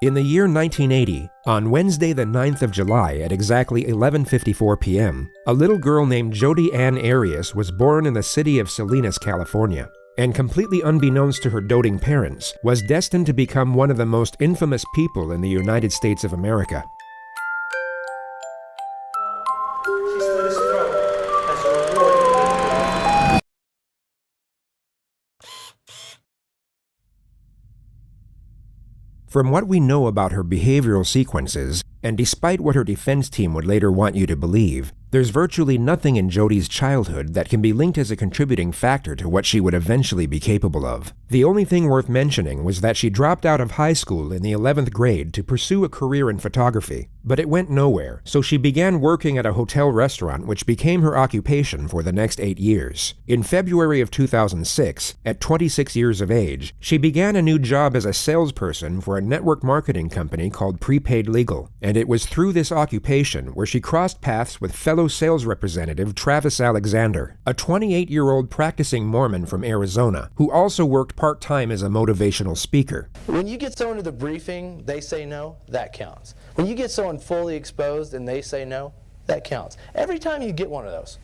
In the year 1980, on Wednesday the 9th of July at exactly 11:54 p.m., a little girl named Jodi Ann Arias was born in the city of Salinas, California, and completely unbeknownst to her doting parents, was destined to become one of the most infamous people in the United States of America. From what we know about her behavioral sequences, and despite what her defense team would later want you to believe, there's virtually nothing in Jodi's childhood that can be linked as a contributing factor to what she would eventually be capable of. The only thing worth mentioning was that she dropped out of high school in the 11th grade to pursue a career in photography, but it went nowhere, so she began working at a hotel restaurant which became her occupation for the next 8 years. In February of 2006, at 26 years of age, she began a new job as a salesperson for a network marketing company called Prepaid Legal, and it was through this occupation where she crossed paths with fellow sales representative Travis Alexander, a 28-year-old practicing Mormon from Arizona, who also worked part-time as a motivational speaker. When you get someone to the briefing, they say no, that counts. When you get someone fully exposed and they say no, that counts. Every time you get one of those,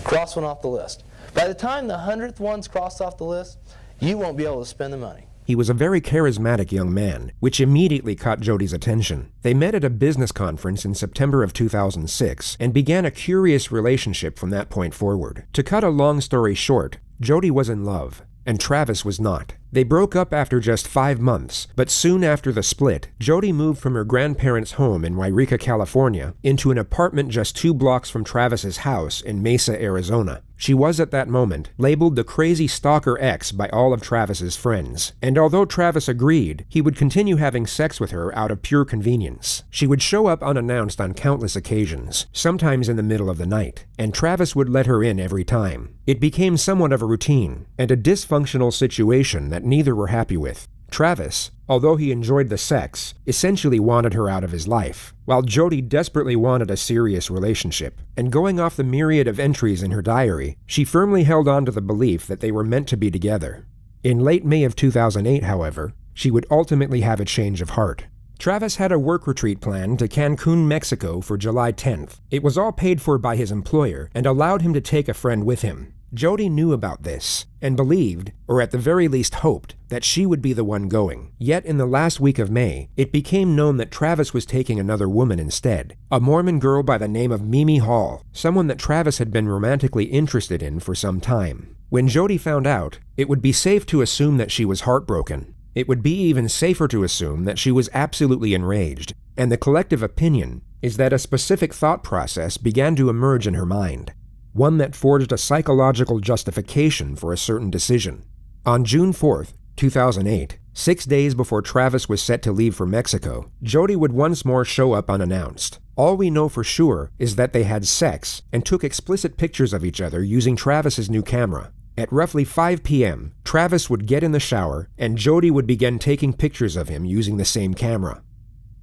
cross one off the list. By the time the 100th one's crossed off the list, you won't be able to spend the money. He was a very charismatic young man, which immediately caught Jodi's attention. They met at a business conference in September of 2006 and began a curious relationship from that point forward. To cut a long story short, Jodi was in love, and Travis was not. They broke up after just 5 months, but soon after the split, Jodi moved from her grandparents' home in Yreka, California, into an apartment just 2 blocks from Travis's house in Mesa, Arizona. She was at that moment labeled the crazy stalker ex by all of Travis's friends, and although Travis agreed, he would continue having sex with her out of pure convenience. She would show up unannounced on countless occasions, sometimes in the middle of the night, and Travis would let her in every time. It became somewhat of a routine, and a dysfunctional situation that neither were happy with. Travis, although he enjoyed the sex, essentially wanted her out of his life, while Jodi desperately wanted a serious relationship. And going off the myriad of entries in her diary, she firmly held on to the belief that they were meant to be together. In late May of 2008, however, she would ultimately have a change of heart. Travis had a work retreat planned to Cancun, Mexico for July 10th. It was all paid for by his employer and allowed him to take a friend with him. Jodi knew about this, and believed, or at the very least hoped, that she would be the one going. Yet in the last week of May, it became known that Travis was taking another woman instead, a Mormon girl by the name of Mimi Hall, someone that Travis had been romantically interested in for some time. When Jodi found out, it would be safe to assume that she was heartbroken. It would be even safer to assume that she was absolutely enraged, and the collective opinion is that a specific thought process began to emerge in her mind. One that forged a psychological justification for a certain decision. On June 4th, 2008, 6 days before Travis was set to leave for Mexico, Jodi would once more show up unannounced. All we know for sure is that they had sex and took explicit pictures of each other using Travis's new camera. At roughly 5 p.m., Travis would get in the shower and Jodi would begin taking pictures of him using the same camera.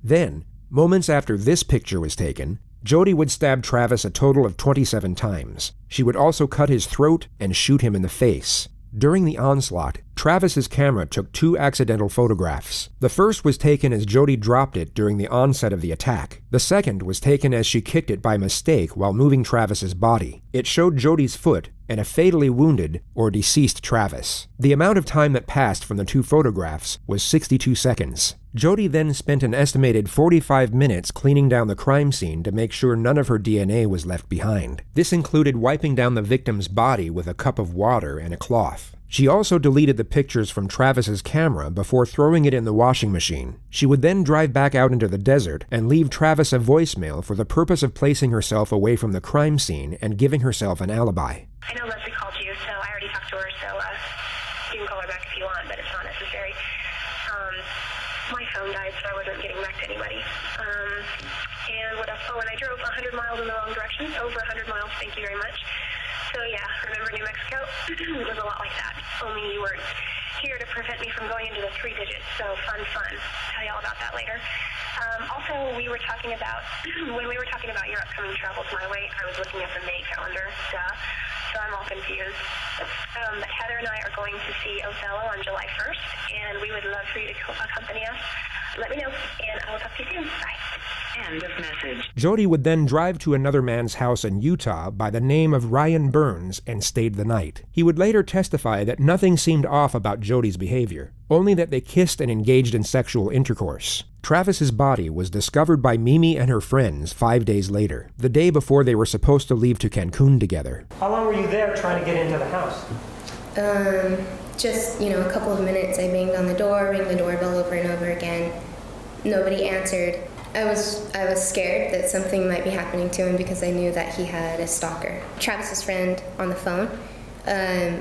Then, moments after this picture was taken, Jodi would stab Travis a total of 27 times. She would also cut his throat and shoot him in the face. During the onslaught, Travis's camera took 2 accidental photographs. The first was taken as Jodi dropped it during the onset of the attack. The second was taken as she kicked it by mistake while moving Travis's body. It showed Jodi's foot and a fatally wounded or deceased Travis. The amount of time that passed from the 2 photographs was 62 seconds. Jodi then spent an estimated 45 minutes cleaning down the crime scene to make sure none of her DNA was left behind. This included wiping down the victim's body with a cup of water and a cloth. She also deleted the pictures from Travis's camera before throwing it in the washing machine. She would then drive back out into the desert and leave Travis a voicemail for the purpose of placing herself away from the crime scene and giving herself an alibi. I know Leslie called you, so I already talked to her, so you can call her back if you want, but it's not necessary. My phone died, so I wasn't getting back to anybody. And what else? Oh, and I drove 100 miles in the wrong direction, over 100 miles, thank you very much. So yeah, remember New Mexico? It was a lot like that, only you weren't here to prevent me from going into the 3 digits, so fun. Tell you all about that later. Also, we were talking about, when we were talking about your upcoming travels my way, I was looking at the May calendar, so I'm all confused. But Heather and I are going to see Othello on July 1st, and we would love for you to accompany us. Let me know, and I will talk to you soon. Bye. End of message. Jodi would then drive to another man's house in Utah by the name of Ryan Burns and stayed the night. He would later testify that nothing seemed off about Jodi's behavior, only that they kissed and engaged in sexual intercourse. Travis's body was discovered by Mimi and her friends 5 days later, the day before they were supposed to leave to Cancun together. How long were you there trying to get into the house? Just, a couple of minutes. I banged on the door, rang the doorbell over and over again. Nobody answered. I was scared that something might be happening to him because I knew that he had a stalker. Travis's friend on the phone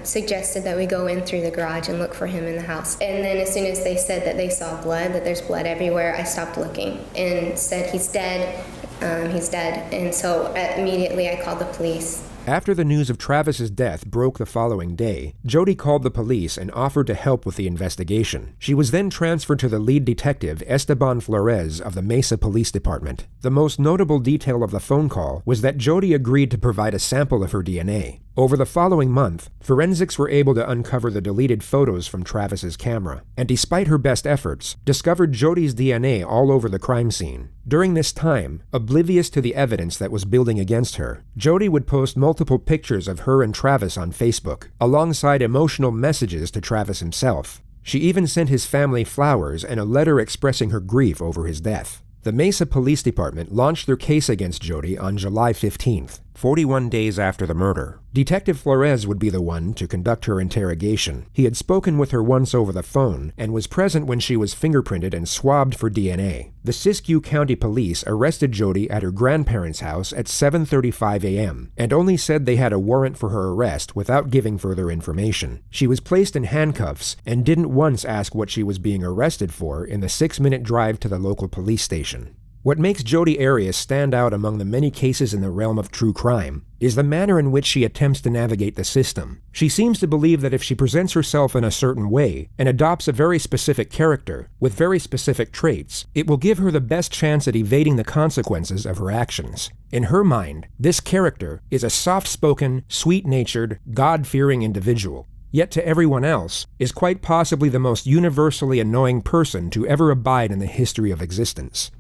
suggested that we go in through the garage and look for him in the house. And then as soon as they said that they saw blood, that there's blood everywhere, I stopped looking and said, he's dead. And so immediately I called the police. After the news of Travis's death broke the following day, Jodi called the police and offered to help with the investigation. She was then transferred to the lead detective, Esteban Flores of the Mesa Police Department. The most notable detail of the phone call was that Jodi agreed to provide a sample of her DNA. Over the following month, forensics were able to uncover the deleted photos from Travis's camera, and despite her best efforts, discovered Jodi's DNA all over the crime scene. During this time, oblivious to the evidence that was building against her, Jodi would post multiple pictures of her and Travis on Facebook, alongside emotional messages to Travis himself. She even sent his family flowers and a letter expressing her grief over his death. The Mesa Police Department launched their case against Jodi on July 15th, 41 days after the murder. Detective Flores would be the one to conduct her interrogation. He had spoken with her once over the phone and was present when she was fingerprinted and swabbed for DNA. The Siskiyou County Police arrested Jodi at her grandparents' house at 7:35 a.m. and only said they had a warrant for her arrest without giving further information. She was placed in handcuffs and didn't once ask what she was being arrested for in the 6-minute drive to the local police station. What makes Jodi Arias stand out among the many cases in the realm of true crime is the manner in which she attempts to navigate the system. She seems to believe that if she presents herself in a certain way and adopts a very specific character with very specific traits, it will give her the best chance at evading the consequences of her actions. In her mind, this character is a soft-spoken, sweet-natured, God-fearing individual. Yet to everyone else, is quite possibly the most universally annoying person to ever abide in the history of existence.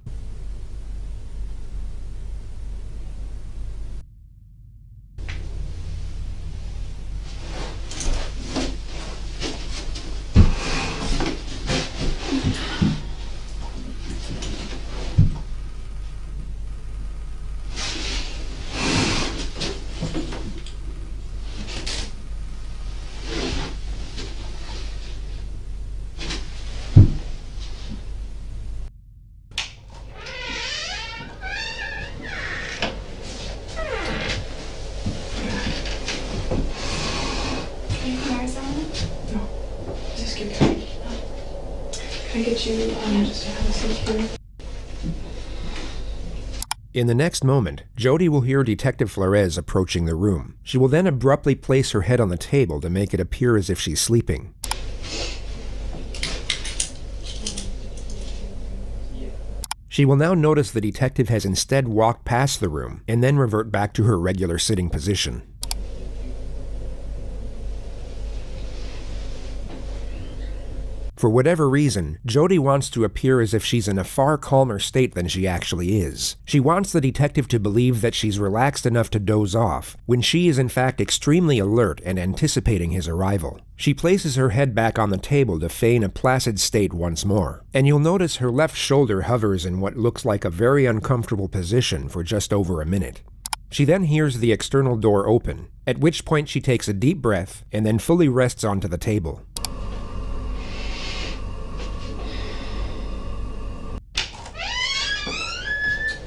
In the next moment, Jodi will hear Detective Flores approaching the room. She will then abruptly place her head on the table to make it appear as if she's sleeping. She will now notice the detective has instead walked past the room and then revert back to her regular sitting position. For whatever reason, Jodi wants to appear as if she's in a far calmer state than she actually is. She wants the detective to believe that she's relaxed enough to doze off, when she is in fact extremely alert and anticipating his arrival. She places her head back on the table to feign a placid state once more, and you'll notice her left shoulder hovers in what looks like a very uncomfortable position for just over a minute. She then hears the external door open, at which point she takes a deep breath and then fully rests onto the table.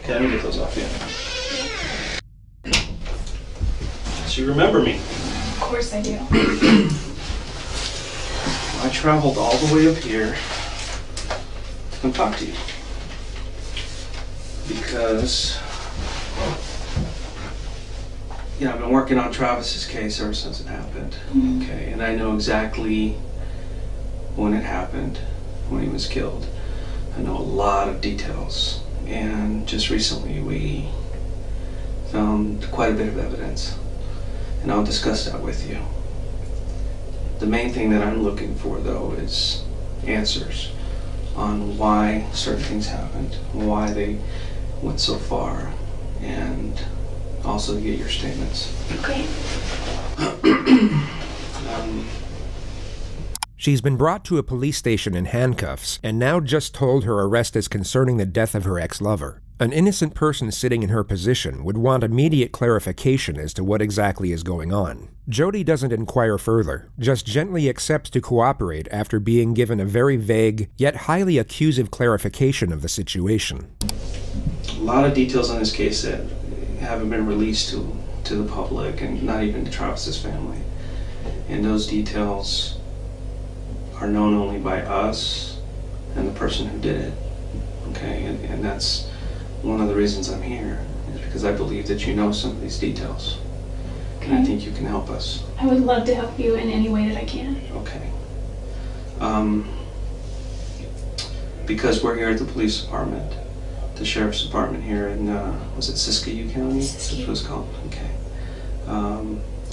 Okay, let me get those off you. So you remember me? Of course I do. I traveled all the way up here to come talk to you. Because, I've been working on Travis's case ever since it happened. Okay, and I know exactly when it happened, when he was killed. I know a lot of details, and just recently we found quite a bit of evidence, and I'll discuss that with you. The main thing that I'm looking for, though, is answers on why certain things happened, why they went so far, and also to get your statements. Okay. She's been brought to a police station in handcuffs and now just told her arrest is concerning the death of her ex-lover. An innocent person sitting in her position would want immediate clarification as to what exactly is going on. Jodi doesn't inquire further, just gently accepts to cooperate after being given a very vague, yet highly accusive clarification of the situation. A lot of details on this case that haven't been released to the public, and not even to Travis's family. And those details are known only by us and the person who did it. Okay, and that's one of the reasons I'm here, is because I believe that you know some of these details. Okay. And I think you can help us. I would love to help you in any way that I can. Okay. Because we're here at the police department, the sheriff's department here in, was it Siskiyou County? Siskiyou. That's what it's called, okay.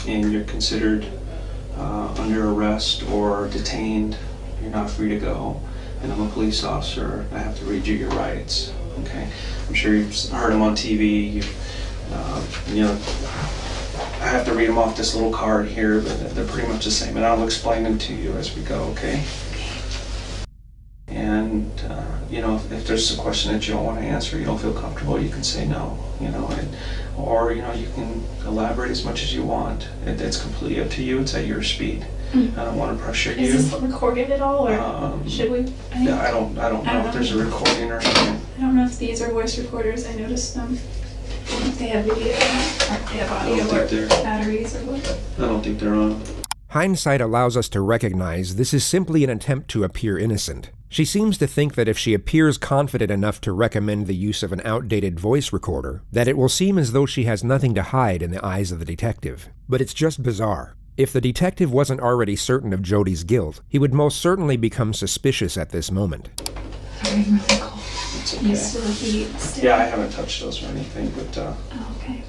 And you're considered under arrest or detained. You're not free to go. And I'm a police officer. I have to read you your rights, okay? I'm sure you've heard them on TV. You know, I have to read them off this little card here, but they're pretty much the same. And I'll explain them to you as we go, okay? And, you know, if there's a question that you don't want to answer, you don't feel comfortable, you can say no, you know, or, you know, you can elaborate as much as you want. It's completely up to you. It's at your speed. Mm. I don't want to pressure you. Is this recorded at all, or should we? Yeah, I don't know if there's a recording or something. I don't know if these are voice recorders. I noticed them. If they have video, or if they have audio, or batteries, or what. I don't think they're on. Hindsight allows us to recognize this is simply an attempt to appear innocent. She seems to think that if she appears confident enough to recommend the use of an outdated voice recorder, that it will seem as though she has nothing to hide in the eyes of the detective. But it's just bizarre. If the detective wasn't already certain of Jodi's guilt, he would most certainly become suspicious at this moment. Sorry, I'm really cold. It's okay. You still heat still? Yeah, I haven't touched those or anything, but Oh, okay.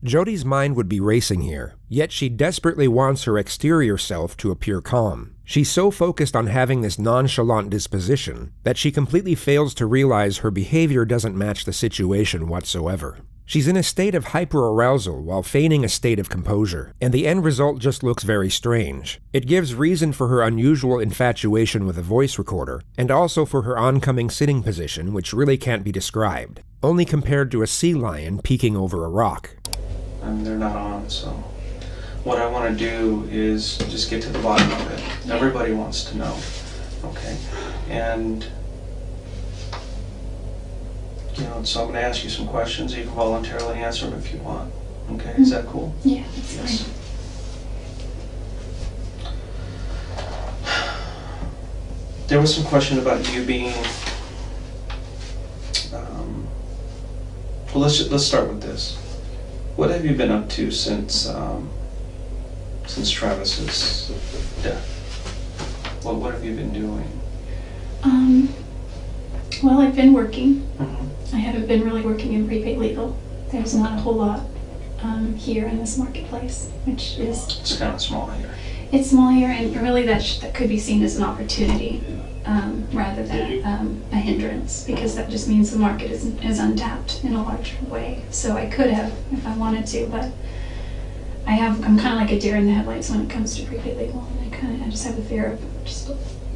Jodi's mind would be racing here, yet she desperately wants her exterior self to appear calm. She's so focused on having this nonchalant disposition that she completely fails to realize her behavior doesn't match the situation whatsoever. She's in a state of hyperarousal while feigning a state of composure, and the end result just looks very strange. It gives reason for her unusual infatuation with a voice recorder, and also for her oncoming sitting position, which really can't be described, only compared to a sea lion peeking over a rock. I mean, they're not on, so what I want to do is just get to the bottom of it. Everybody wants to know, okay? And, you know, so I'm going to ask you some questions. You can voluntarily answer them if you want, okay? Is that cool? Yeah, that's Yes. fine. There was some question about you being, well, let's start with this. What have you been up to since Travis's death? What have you been doing? Well, I've been working. Mm-hmm. I haven't been really working in prepaid legal. There's not a whole lot here in this marketplace, which is... It's kind of small here. It's small here, and really that could be seen as an opportunity rather than a hindrance, because that just means the market is untapped in a large way. So I could have, if I wanted to, but I'm kind of like a deer in the headlights when it comes to prepaid legal. And I just have a fear of just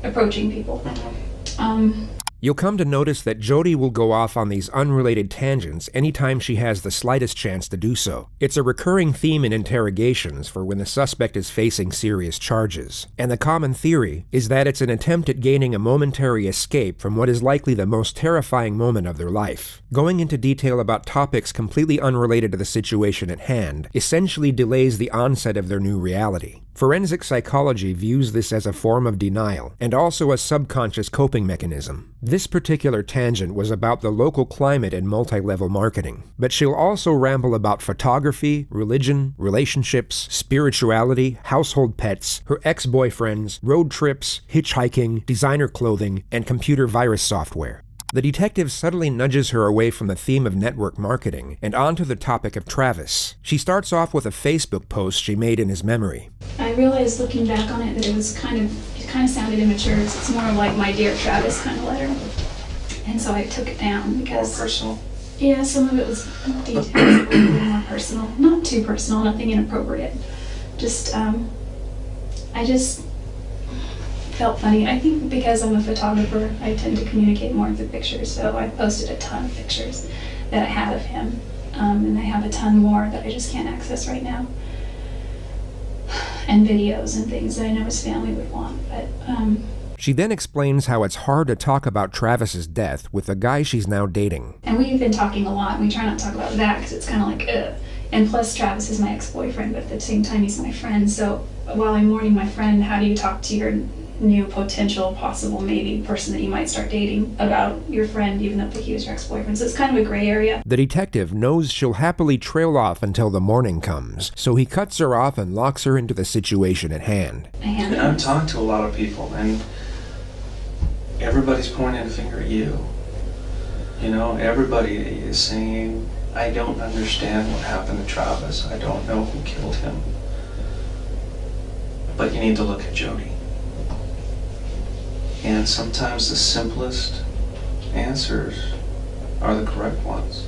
approaching people. Mm-hmm. You'll come to notice that Jodi will go off on these unrelated tangents anytime she has the slightest chance to do so. It's a recurring theme in interrogations for when the suspect is facing serious charges. And the common theory is that it's an attempt at gaining a momentary escape from what is likely the most terrifying moment of their life. Going into detail about topics completely unrelated to the situation at hand essentially delays the onset of their new reality. Forensic psychology views this as a form of denial, and also a subconscious coping mechanism. This particular tangent was about the local climate and multi-level marketing, but she'll also ramble about photography, religion, relationships, spirituality, household pets, her ex-boyfriends, road trips, hitchhiking, designer clothing, and computer virus software. The detective subtly nudges her away from the theme of network marketing and onto the topic of Travis. She starts off with a Facebook post she made in his memory. I realized looking back on it that it kind of sounded immature. It's more like my dear Travis kind of letter. And so I took it down because... More personal? Yeah, some of it was detailed, a little bit more personal. Not too personal, nothing inappropriate. Just, I just felt funny. I think because I'm a photographer, I tend to communicate more through pictures, so I posted a ton of pictures that I have of him, and I have a ton more that I just can't access right now, and videos and things that I know his family would want, but She then explains how it's hard to talk about Travis's death with the guy she's now dating. And we've been talking a lot, and we try not to talk about that because it's kind of like, ugh. And plus, Travis is my ex-boyfriend, but at the same time, he's my friend, so while I'm mourning my friend, how do you talk to your new potential, possible, maybe person that you might start dating about your friend, even though he was your ex-boyfriend? So it's kind of a gray area. The detective knows she'll happily trail off until the morning comes, so he cuts her off and locks her into the situation at hand. And I've talked to a lot of people, and everybody's pointing a finger at you. You know, everybody is saying, I don't understand what happened to Travis. I don't know who killed him. But you need to look at Jodi. And sometimes the simplest answers are the correct ones.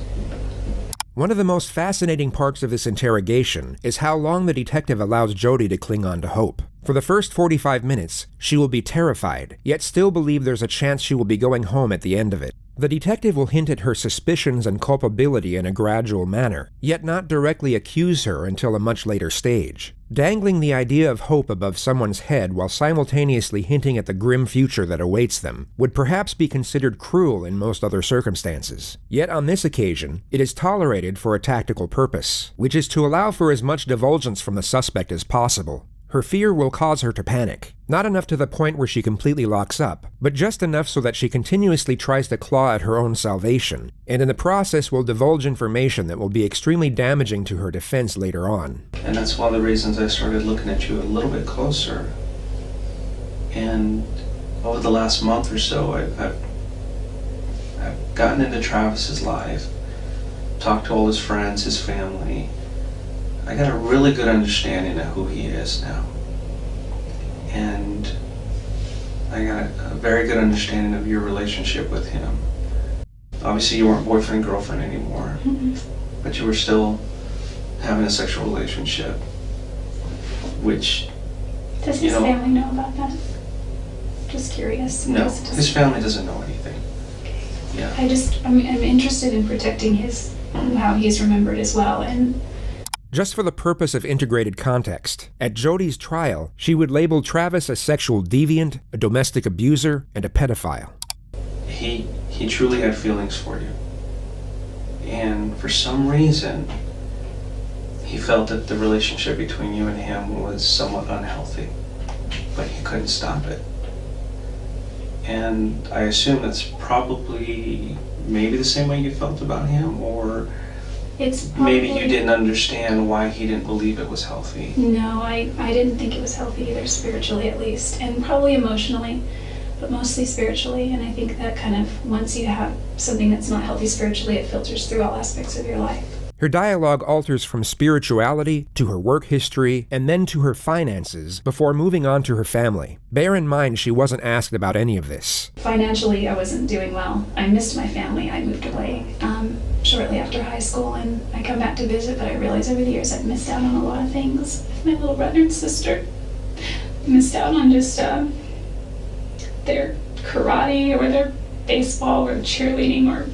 One of the most fascinating parts of this interrogation is how long the detective allows Jodi to cling on to hope. For the first 45 minutes, she will be terrified, yet still believe there's a chance she will be going home at the end of it. The detective will hint at her suspicions and culpability in a gradual manner, yet not directly accuse her until a much later stage. Dangling the idea of hope above someone's head while simultaneously hinting at the grim future that awaits them would perhaps be considered cruel in most other circumstances. Yet on this occasion, it is tolerated for a tactical purpose, which is to allow for as much divulgence from the suspect as possible. Her fear will cause her to panic, not enough to the point where she completely locks up, but just enough so that she continuously tries to claw at her own salvation, and in the process will divulge information that will be extremely damaging to her defense later on. And that's one of the reasons I started looking at you a little bit closer. And over the last month or so, I've gotten into Travis's life, talked to all his friends, his family. I got a really good understanding of who he is now. And I got a very good understanding of your relationship with him. Obviously you weren't boyfriend and girlfriend anymore, but you were still having a sexual relationship, which, Does his family know about that? Just curious. No, his family doesn't know anything. Yeah. I'm interested in protecting how he's remembered as well, and Just for the purpose of integrated context, at Jodi's trial, she would label Travis a sexual deviant, a domestic abuser, and a pedophile. He truly had feelings for you. And for some reason, he felt that the relationship between you and him was somewhat unhealthy, but he couldn't stop it. And I assume that's probably maybe the same way you felt about him, or maybe you didn't understand why he didn't believe it was healthy. No, I didn't think it was healthy either, spiritually at least, and probably emotionally, but mostly spiritually. And I think that kind of, once you have something that's not healthy spiritually, it filters through all aspects of your life. Her dialogue alters from spirituality to her work history and then to her finances before moving on to her family. Bear in mind she wasn't asked about any of this. Financially, I wasn't doing well. I missed my family. I moved away shortly after high school, and I come back to visit, but I realized over the years I've missed out on a lot of things. My little brother and sister missed out on just their karate or their baseball or cheerleading or...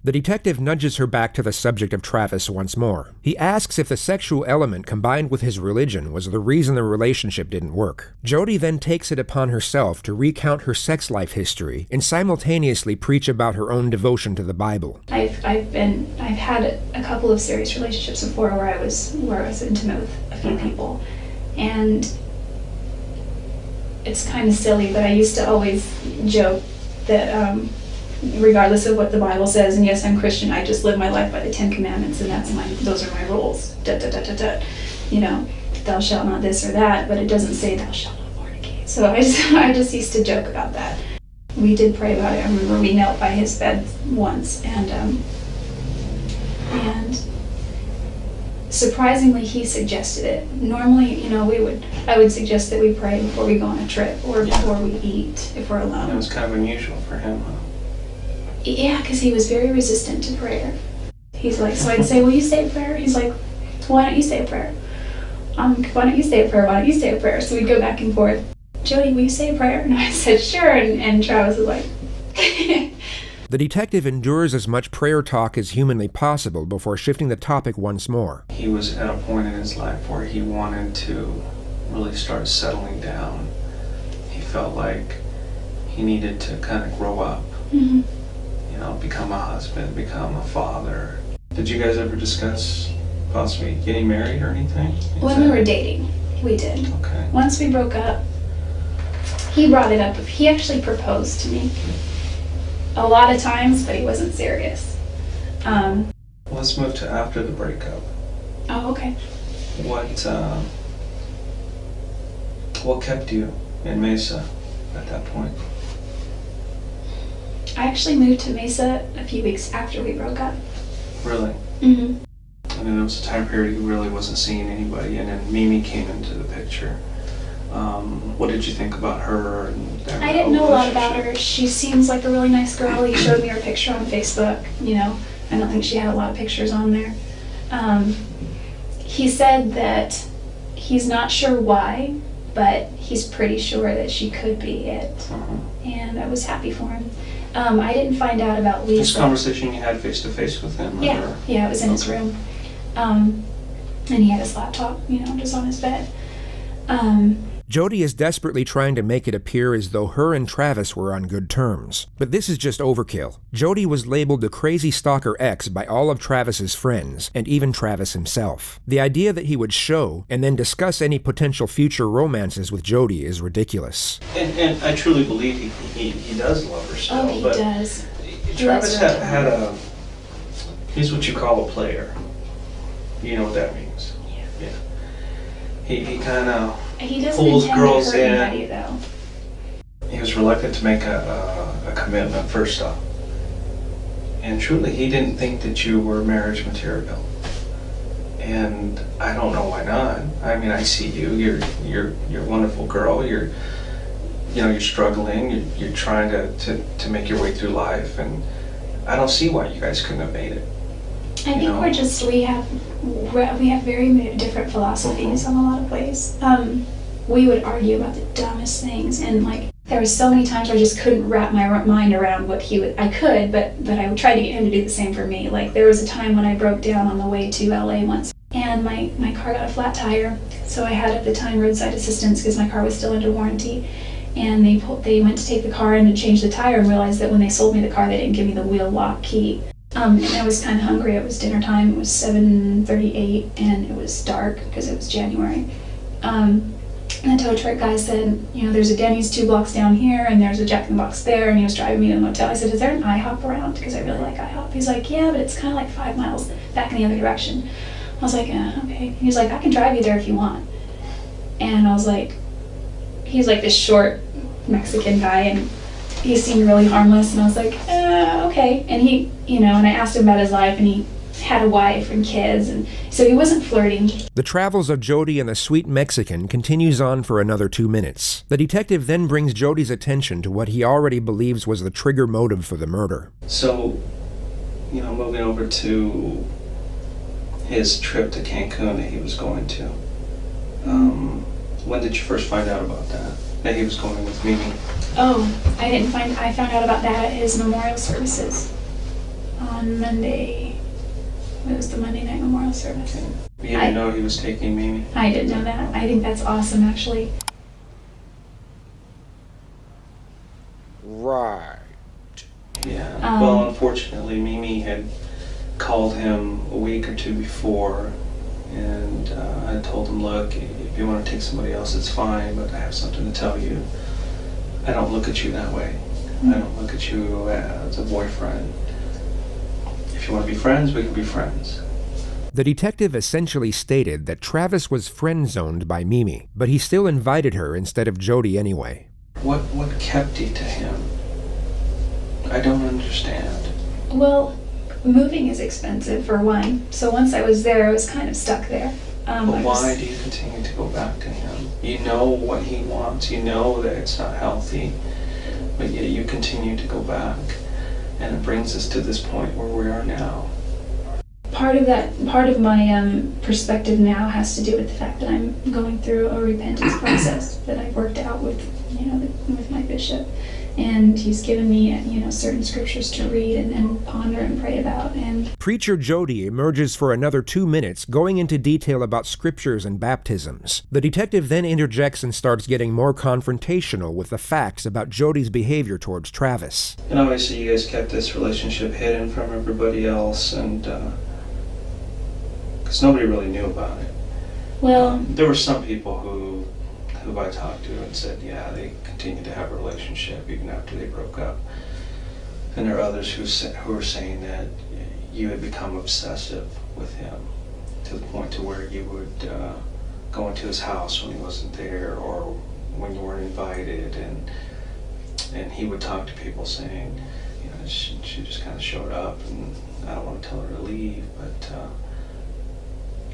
The detective nudges her back to the subject of Travis once more. He asks if the sexual element combined with his religion was the reason the relationship didn't work. Jodi then takes it upon herself to recount her sex life history and simultaneously preach about her own devotion to the Bible. I've had a couple of serious relationships before where I was intimate with a few people, And it's kind of silly, but I used to always joke that regardless of what the Bible says, and yes, I'm Christian, I just live my life by the 10 Commandments, and those are my rules. Da, da, da, da, da. You know, thou shalt not this or that, but it doesn't say thou shalt not fornicate. So I just used to joke about that. We did pray about it. I remember we knelt by his bed once, and surprisingly, he suggested it. Normally, you know, I would suggest that we pray before we go on a trip or before we eat if we're alone. It was kind of unusual for him, huh? Yeah, because he was very resistant to prayer. He's like, so I'd say, will you say a prayer? He's like, why don't you say a prayer? Why don't you say a prayer? Why don't you say a prayer? So we'd go back and forth. Jodi, will you say a prayer? And I said, sure. And Travis was like, The detective endures as much prayer talk as humanly possible before shifting the topic once more. He was at a point in his life where he wanted to really start settling down. He felt like he needed to kind of grow up, mm-hmm. you know, become a husband, become a father. Did you guys ever discuss possibly getting married or anything? When we were dating, we did. Okay. Once we broke up, he brought it up. He actually proposed to me a lot of times, but he wasn't serious. Let's move to after the breakup. Oh, okay. What kept you in Mesa at that point? I actually moved to Mesa a few weeks after we broke up. Really? Mm-hmm. I mean, there was a time period he really wasn't seeing anybody, and then Mimi came into the picture. What did you think about her? I didn't know a lot about her. She seems like a really nice girl. He showed me her picture on Facebook. You know, I don't think she had a lot of pictures on there. He said that he's not sure why, but he's pretty sure that she could be it. Uh-huh. And I was happy for him. I didn't find out about Lisa. This conversation you had face-to-face with him? Yeah, or? yeah, it was in his room. And he had his laptop, you know, just on his bed. Jodi is desperately trying to make it appear as though her and Travis were on good terms. But this is just overkill. Jodi was labeled the crazy stalker ex by all of Travis's friends, and even Travis himself. The idea that he would show and then discuss any potential future romances with Jodi is ridiculous. And I truly believe he does love her still. Oh, he but does. Travis had a, he's what you call a player. You know what that means? Yeah. He kind of He doesn't pulls intend girls to hurt in. anybody, though. He was reluctant to make a commitment first off. And truly, he didn't think that you were marriage material. And I don't know why not. I mean, I see you. You're a wonderful girl. You're struggling. You're trying to make your way through life, and I don't see why you guys couldn't have made it. I think we have very different philosophies on a lot of ways. We would argue about the dumbest things, and like there were so many times where I just couldn't wrap my mind around what he would. I could, but I would try to get him to do the same for me. Like there was a time when I broke down on the way to LA once, and my car got a flat tire, so I had at the time roadside assistance because my car was still under warranty. And they went to take the car in to change the tire and realized that when they sold me the car, they didn't give me the wheel lock key. And I was kind of hungry. It was dinner time. It was 7:38, and it was dark because it was January. And the tow truck guy said, you know, there's a Denny's 2 blocks down here, and there's a Jack in the Box there, and he was driving me to the motel. I said, is there an IHOP around? Because I really like IHOP. He's like, yeah, but it's kind of like 5 miles back in the other direction. I was like, okay. He was like, I can drive you there if you want. And I was like, he's like this short Mexican guy, and he seemed really harmless, and I was like, okay. And he, you know, and I asked him about his life, and he had a wife and kids, and so he wasn't flirting. The travels of Jodi and the sweet Mexican continues on for another 2 minutes. The detective then brings Jodi's attention to what he already believes was the trigger motive for the murder. So, you know, moving over to his trip to Cancun that he was going to, when did you first find out about that he was going with Mimi? Oh, I found out about that at his memorial services on Monday. It was the Monday night memorial service. Okay. You didn't know he was taking Mimi? I didn't know that. I think that's awesome, actually. Right. Yeah. Well, unfortunately, Mimi had called him a week or two before And I told him, look, if you want to take somebody else, it's fine, but I have something to tell you. I don't look at you that way. I don't look at you as a boyfriend. If you want to be friends, we can be friends. The detective essentially stated that Travis was friend-zoned by Mimi, but he still invited her instead of Jodi anyway. What kept you to him? I don't understand. Well, moving is expensive for one, so once I was there, I was kind of stuck there. But why do you continue to go back to him? You know what he wants, you know that it's not healthy, but yet you continue to go back. And it brings us to this point where we are now. Part of my perspective now has to do with the fact that I'm going through a repentance process that I've worked out with, with my bishop, and he's given me, certain scriptures to read and ponder and pray about. And Preacher Jodi emerges for another 2 minutes, going into detail about scriptures and baptisms. The detective then interjects and starts getting more confrontational with the facts about Jodi's behavior towards Travis. And obviously, you guys kept this relationship hidden from everybody else, and because nobody really knew about it. well, There were some people who I talked to and said, yeah, they continued to have a relationship even after they broke up. And there are others who were saying that you had become obsessive with him to the point to where you would go into his house when he wasn't there or when you weren't invited, and he would talk to people saying, she just kind of showed up, and I don't want to tell her to leave, but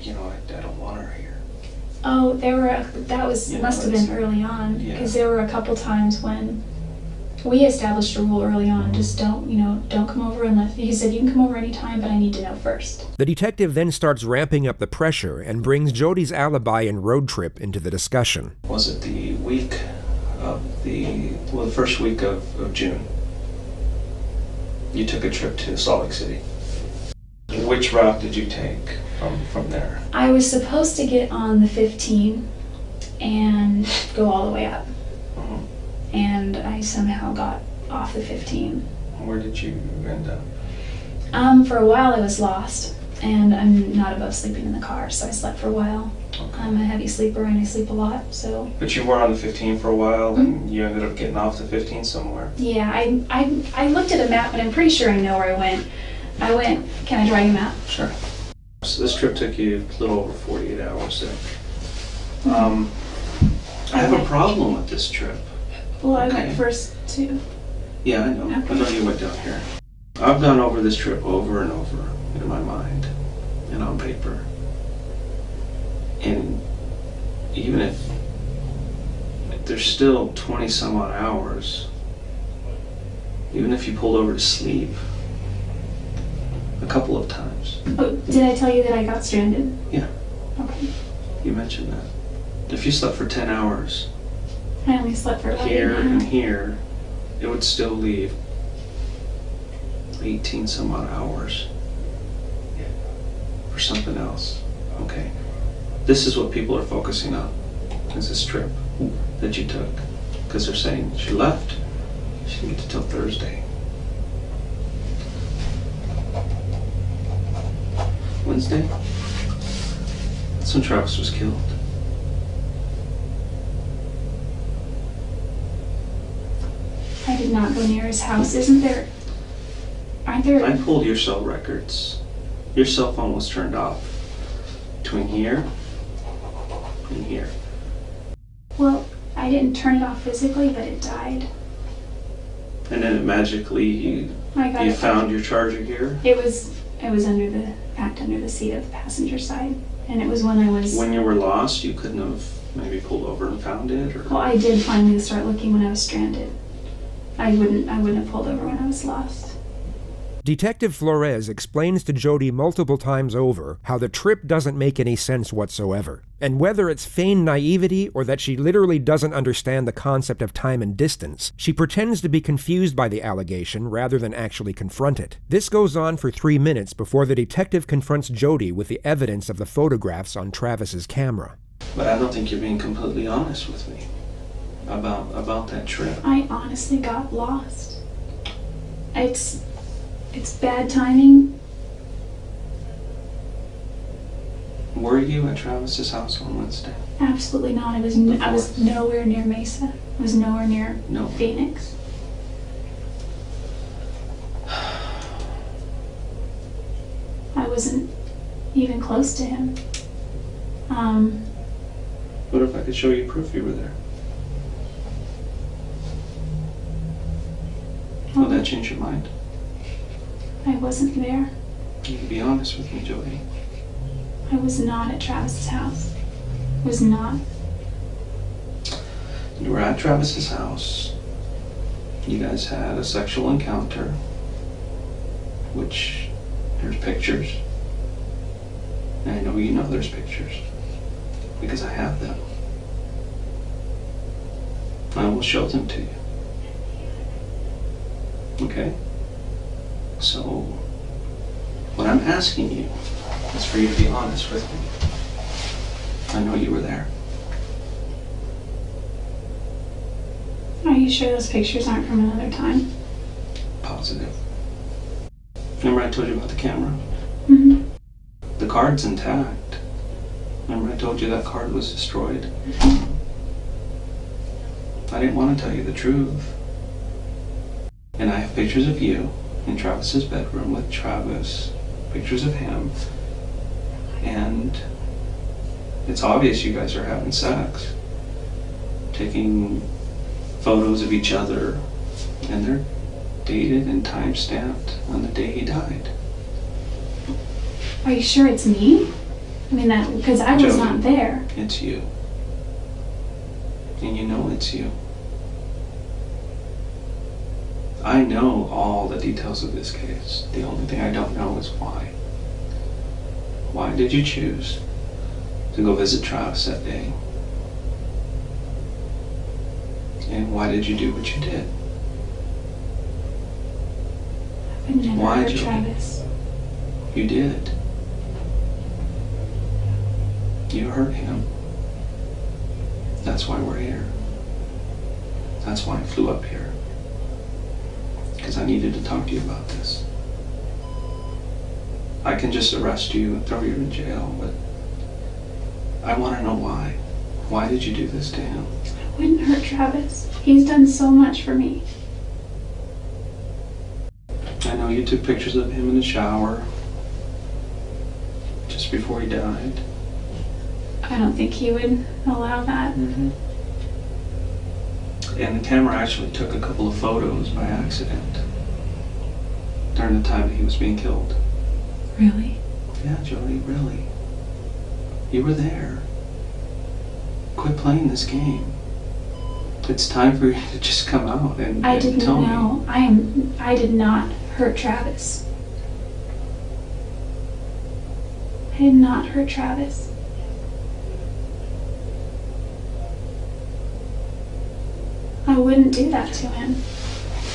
I don't want her here. oh, must have been early on, Yeah. because there were a couple times when we established a rule early on, just don't come over unless, he said you can come over anytime, but I need to know first. The detective then starts ramping up the pressure and brings Jodi's alibi and road trip into the discussion. Was it the week of the first week of June? You took a trip to Salt Lake City. Which route did you take from there? I was supposed to get on the 15 and go all the way up. And I somehow got off the 15. Where did you end up? For a while I was lost, and I'm not above sleeping in the car, so I slept for a while. Okay. I'm a heavy sleeper and I sleep a lot, so. But you were on the 15 for a while, and you ended up getting off the 15 somewhere. Yeah, I looked at a map, but I'm pretty sure I know where I went. Can I draw you a map? Sure. So this trip took you a little over 48 hours then. I have a problem with this trip. Well, I Okay. went first too. Yeah, I know. Okay. I know you went down here. I've gone over this trip over and over in my mind and on paper. And even if there's still 20 some odd hours, even if you pulled over to sleep a couple of times. Oh, did I tell you that I got stranded? Yeah, Okay. you mentioned that. If you slept for 10 hours I only slept for about here 8 and hours. here, it would still leave 18 some odd hours for something else. Okay. This is what people are focusing on, is this trip that you took. Because they're saying she left, she didn't get to till Thursday. Wednesday? That's when Travis was killed. I did not go near his house. Aren't there? I pulled your cell records. Your cell phone was turned off between here and here. Well, I didn't turn it off physically, but it died. And then it magically, I got you it. found your charger here? It was packed under the seat of the passenger side, and it was when I was. When you were lost, you couldn't have maybe pulled over and found it, or? Well, I did finally start looking when I was stranded. I wouldn't have pulled over when I was lost. Detective Flores explains to Jodi multiple times over how the trip doesn't make any sense whatsoever, and whether it's feigned naivety or that she literally doesn't understand the concept of time and distance, she pretends to be confused by the allegation rather than actually confront it. This goes on for 3 minutes before the detective confronts Jodi with the evidence of the photographs on Travis's camera. But I don't think you're being completely honest with me about that trip. I honestly got lost. It's bad timing. Were you at Travis's house on Wednesday? Absolutely not. I was nowhere near Mesa. I was nowhere near Phoenix. I wasn't even close to him. What if I could show you proof you were there? Will that change your mind? I wasn't there. You can be honest with me, Jodi. I was not at Travis's house. Was not. You were at Travis's house. You guys had a sexual encounter, which there's pictures. And I know you know there's pictures because I have them. I will show them to you. Okay? So, what I'm asking you is for you to be honest with me. I know you were there. Are you sure those pictures aren't from another time? Positive. Remember I told you about the camera? Mm-hmm. The card's intact. Remember I told you that card was destroyed? I didn't want to tell you the truth. And I have pictures of you in Travis's bedroom with Travis, pictures of him, and it's obvious you guys are having sex, taking photos of each other, and they're dated and time-stamped on the day he died. Are you sure it's me? I mean, that because I was Jodi, not there. It's you. And you know it's you. I know all the details of this case. The only thing I don't know is why. Why did you choose to go visit Travis that day? And why did you do what you did? I never Why, heard Jodi? Travis. You did. You hurt him. That's why we're here. That's why I flew up here. Because I needed to talk to you about this. I can just arrest you and throw you in jail, but I want to know why. Why did you do this to him? I wouldn't hurt Travis. He's done so much for me. I know you took pictures of him in the shower just before he died. I don't think he would allow that. Mm-hmm. And the camera actually took a couple of photos by accident during the time that he was being killed. Really? Yeah, Jodi, really. You were there. Quit playing this game. It's time for you to just come out and I didn't tell know. me. I did not hurt Travis. I did not hurt Travis. I wouldn't do that to him.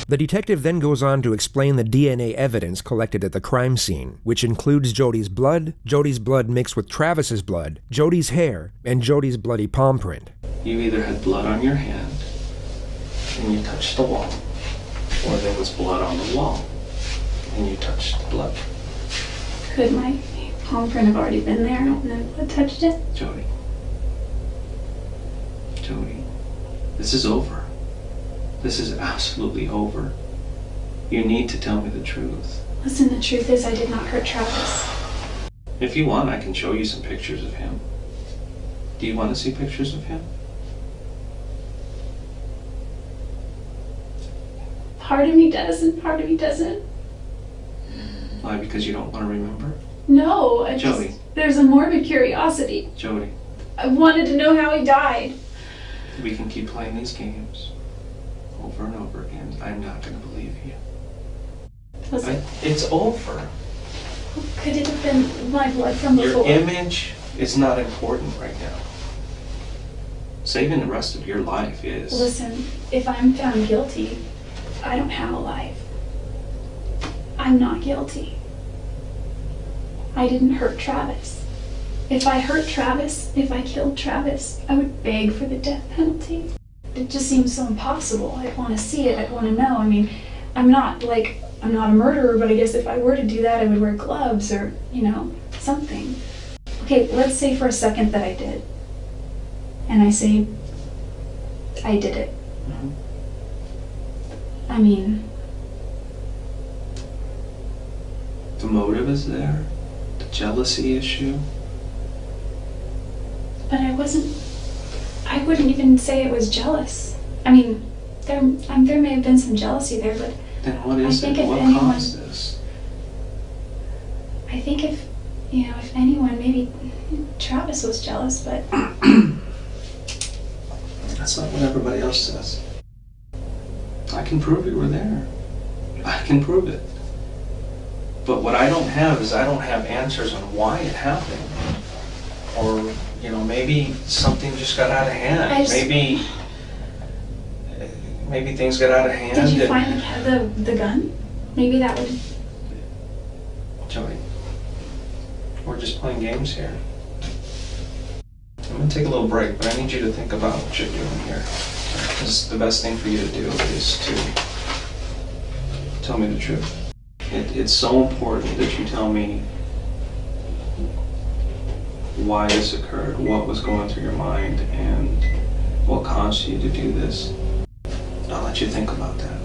The detective then goes on to explain the DNA evidence collected at the crime scene, which includes Jodi's blood mixed with Travis's blood, Jodi's hair, and Jodi's bloody palm print. You either had blood on your hand and you touched the wall, or there was blood on the wall and you touched the blood. Could my palm print have already been there and then blood touched it? Jodi, this is over. This is absolutely over. You need to tell me the truth. Listen, the truth is I did not hurt Travis. If you want, I can show you some pictures of him. Do you want to see pictures of him? Part of me does and part of me doesn't. Why? Because you don't want to remember? No, Jodi. There's a morbid curiosity. Jodi, I wanted to know how he died. we can keep playing these games over and over again. I'm not going to believe you. Listen, It's over. could it have been my blood from before? Your image is not important right now. Saving the rest of your life is. Listen, if I'm found guilty, I don't have a life. I'm not guilty. I didn't hurt Travis. If I hurt Travis, if I killed Travis, I would beg for the death penalty. It just seems so impossible. I'd want to see it. I'd want to know. I mean, I'm not a murderer, but I guess if I were to do that, I would wear gloves or, something. okay, let's say for a second that I did. And I say, I did it. Mhm. I mean, The motive is there, the jealousy issue. but I wouldn't even say it was jealous. I mean, there may have been some jealousy there, but Then what is I think it? if What anyone- caused this? I think if anyone, maybe Travis was jealous, but That's not what everybody else says. I can prove you were there. I can prove it. But what I don't have is I don't have answers on why it happened. Or, maybe something just got out of hand. I just- Maybe things got out of hand. did you and- find the gun? Maybe that would. Jodi, we're just playing games here. I'm gonna take a little break, but I need you to think about what you're doing here. Because the best thing for you to do is to tell me the truth. It's so important that you tell me why this occurred, what was going through your mind, and what caused you to do this. I'll let you think about that.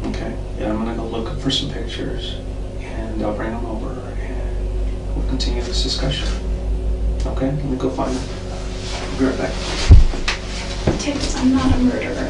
Okay? And I'm gonna go look for some pictures, and I'll bring them over, and we'll continue this discussion. Okay? Let me go find them. I'll be right back. Tips, I'm not a murderer.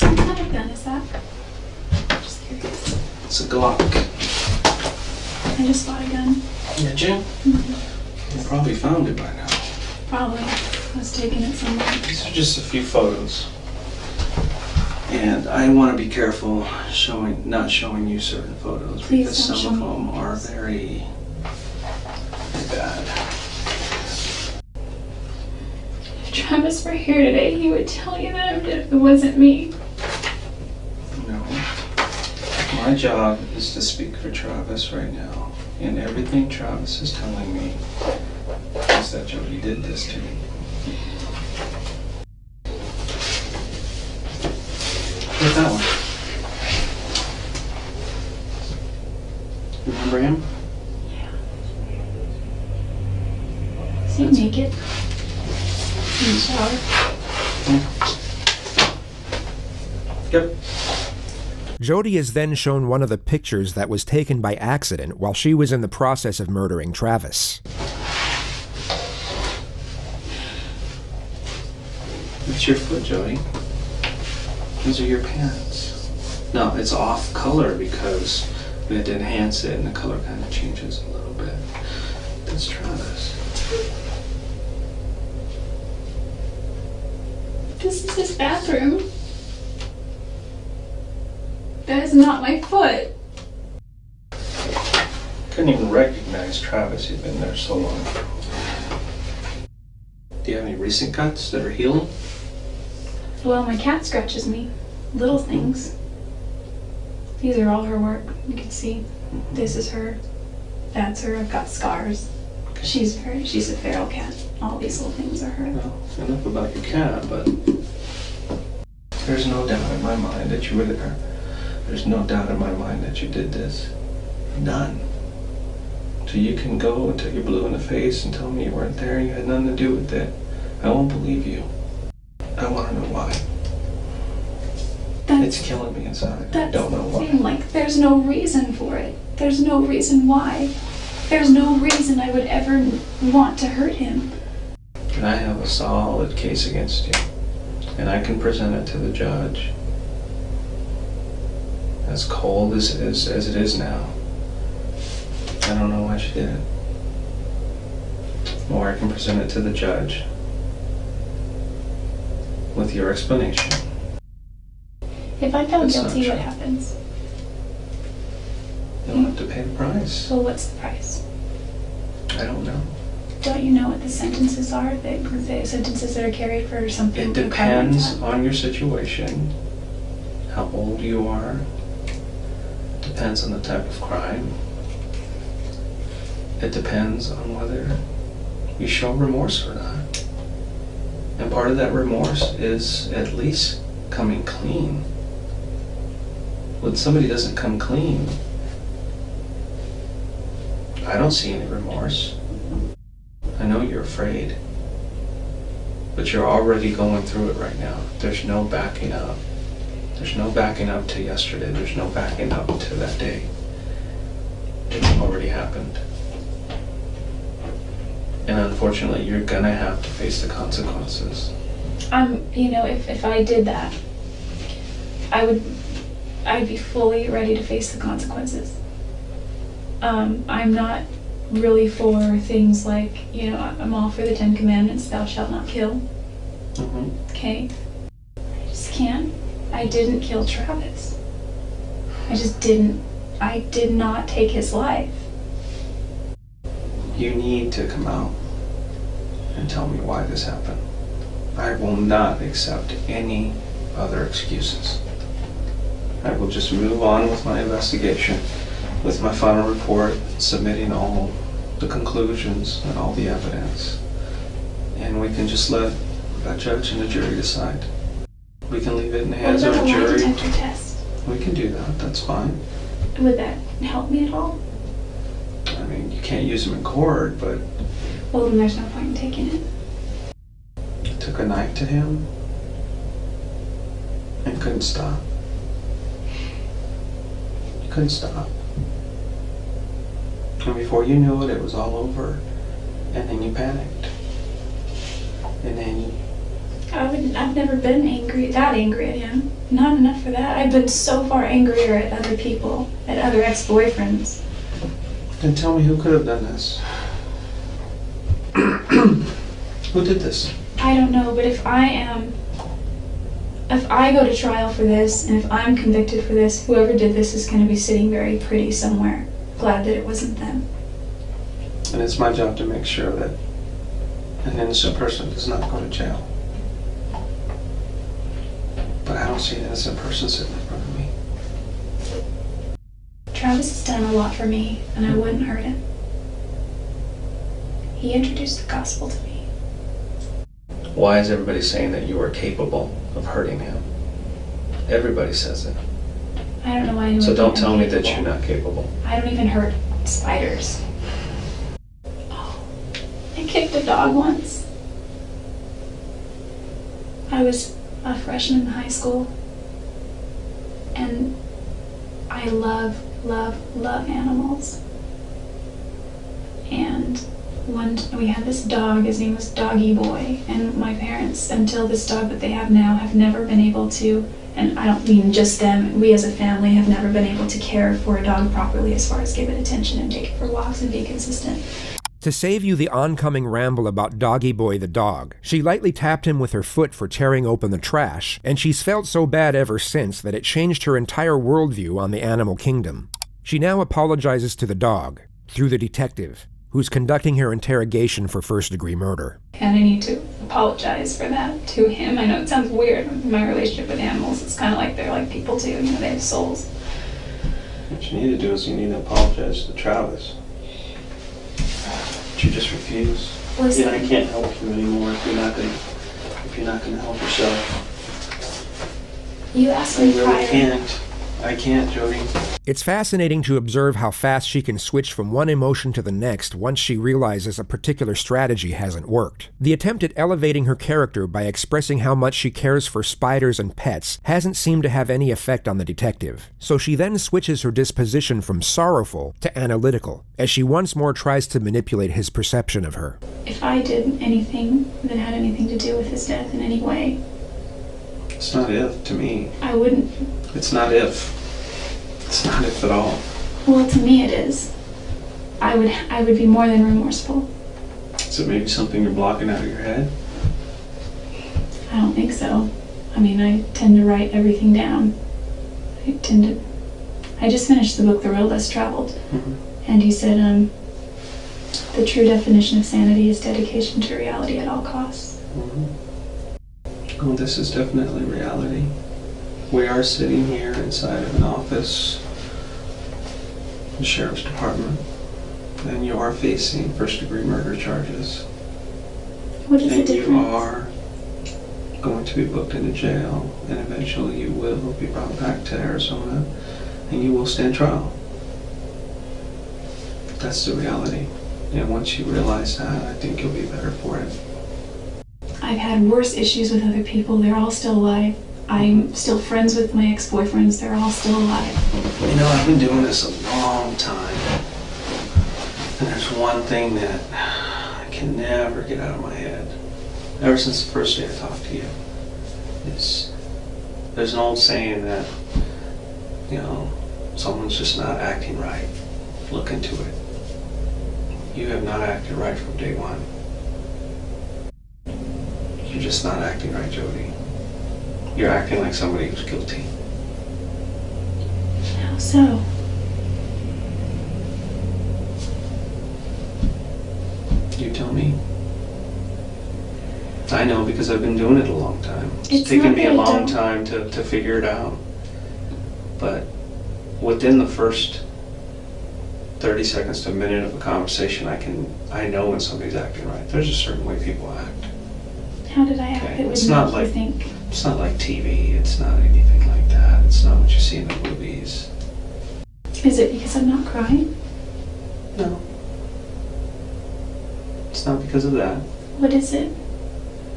What kind of gun is that? Just curious. It's a Glock. I just bought a gun. Did you? You probably found it by now. Probably. I was taking it somewhere. These are just a few photos. And I want to be careful not showing you certain photos Please because don't some of show me. them are very bad. If Travis were here today, he would tell you that it wasn't me. No. My job is to speak for Travis right now. And everything Travis is telling me is that Jodi did this to me. Look at that one. Remember him? Is he naked? In the shower? Yep. Jodi is then shown one of the pictures that was taken by accident while she was in the process of murdering Travis. It's your foot, Jodi. Those are your pants. No, it's off color because we had to enhance it and the color kind of changes a little bit. That's Travis. This is his bathroom. That is not my foot. Couldn't even recognize Travis. He'd been there so long. Do you have any recent cuts that are healing? Well, my cat scratches me. Little things. These are all her work. You can see. This is her. That's her. I've got scars. She's a feral cat. All these little things are her. Well, enough about your cat, but there's no doubt in my mind that you were there. There's no doubt in my mind that you did this. None. So you can go until you're blue in the face and tell me you weren't there and you had nothing to do with it. I won't believe you. I want to know why. It's killing me inside. I don't know why. Like, there's no reason for it. There's no reason why. There's no reason I would ever want to hurt him. And I have a solid case against you. And I can present it to the judge. As cold as it is now. I don't know why she did it. or I can present it to the judge with your explanation. If I'm found That's not guilty, what true. happens? You'll have to pay the price. Well, what's the price? I don't know. Don't you know what the sentences are? The sentences that are carried for something. It depends on your situation, how old you are, depends on the type of crime. It depends on whether you show remorse or not. And part of that remorse is at least coming clean. When somebody doesn't come clean, I don't see any remorse. I know you're afraid, but you're already going through it right now. There's no backing up. There's no backing up to yesterday. There's no backing up to that day. It's already happened. And unfortunately, you're gonna have to face the consequences. If I did that, I'd be fully ready to face the consequences. I'm not really for things like, I'm all for the 10 Commandments, thou shalt not kill. Mm-hmm. Okay? I just can't. I didn't kill Travis. I just didn't. I did not take his life. You need to come out and tell me why this happened. I will not accept any other excuses. I will just move on with my investigation, with my final report, submitting all the conclusions and all the evidence. And we can just let a judge and a jury decide. We can leave it in the hands What of about a a lie jury. detector test? We can do that, that's fine. Would that help me at all? I mean, you can't use them in court, but Well, then there's no point in taking it. I took a knife to him and couldn't stop. You couldn't stop. And before you knew it, it was all over. And then you panicked. And then I've never been that angry at him. Not enough for that. I've been so far angrier at other people, at other ex-boyfriends. then tell me who could have done this. Who did this? I don't know, but if I go to trial for this, and if I'm convicted for this, whoever did this is going to be sitting very pretty somewhere. Glad that it wasn't them. And it's my job to make sure that an innocent person does not go to jail. But I don't see an innocent person sitting in front of me. Travis has done a lot for me, and I wouldn't hurt him. He introduced the gospel to me. Why is everybody saying that you are capable of hurting him? Everybody says it. I don't know why anyone. So don't thinks tell I'm me that capable. you're not capable. I don't even hurt spiders. Oh, I kicked a dog once. I was a freshman in high school, and I love animals. And we had this dog, his name was Doggy Boy, and my parents, until this dog that they have now, have never been able to, and I don't mean just them, we as a family have never been able to care for a dog properly as far as give it attention and take it for walks and be consistent. To save you the oncoming ramble about Doggy Boy the dog, she lightly tapped him with her foot for tearing open the trash, and she's felt so bad ever since that it changed her entire worldview on the animal kingdom. She now apologizes to the dog, through the detective, who's conducting her interrogation for first-degree murder. And I need to apologize for that to him. I know it sounds weird in my relationship with animals. It's kind of like they're like people too, they have souls. What you need to do is you need to apologize to Travis. But you just refuse. Listen. Yeah, I can't help you anymore if you're not gonna help yourself. You asked I me really prior. can't. I can't, Jodi. It's fascinating to observe how fast she can switch from one emotion to the next once she realizes a particular strategy hasn't worked. The attempt at elevating her character by expressing how much she cares for spiders and pets hasn't seemed to have any effect on the detective, so she then switches her disposition from sorrowful to analytical, as she once more tries to manipulate his perception of her. If I did anything that had anything to do with his death in any way, It's not if to me. I wouldn't. It's not if. It's not if at all. Well, to me it is. I would be more than remorseful. Is it maybe something you're blocking out of your head? I don't think so. I mean, I tend to write everything down. I just finished the book, The Road Less Traveled, and he said, the true definition of sanity is dedication to reality at all costs. Well, this is definitely reality. We are sitting here inside of an office, the sheriff's department, and you are facing first-degree murder charges. What is the And difference? you are going to be booked into jail, and eventually you will be brought back to Arizona, and you will stand trial. That's the reality. And once you realize that, I think you'll be better for it. I've had worse issues with other people. They're all still alive. I'm still friends with my ex-boyfriends. They're all still alive. You know, I've been doing this a long time. And there's one thing that I can never get out of my head. Ever since the first day I talked to you. There's an old saying that, you know, someone's just not acting right. Look into it. You have not acted right from day one. You're just not acting right, Jodi. You're acting like somebody who's guilty. How so? You tell me. I know because I've been doing it a long time. It's not taken me that a I long don't. time to figure it out. But within the first 30 seconds to a minute of a conversation, I know when somebody's acting right. There's a certain way people act. How did I act Okay, that would it's not make like you think? It's not like TV. It's not anything like that. It's not what you see in the movies. Is it because I'm not crying? No. It's not because of that. What is it?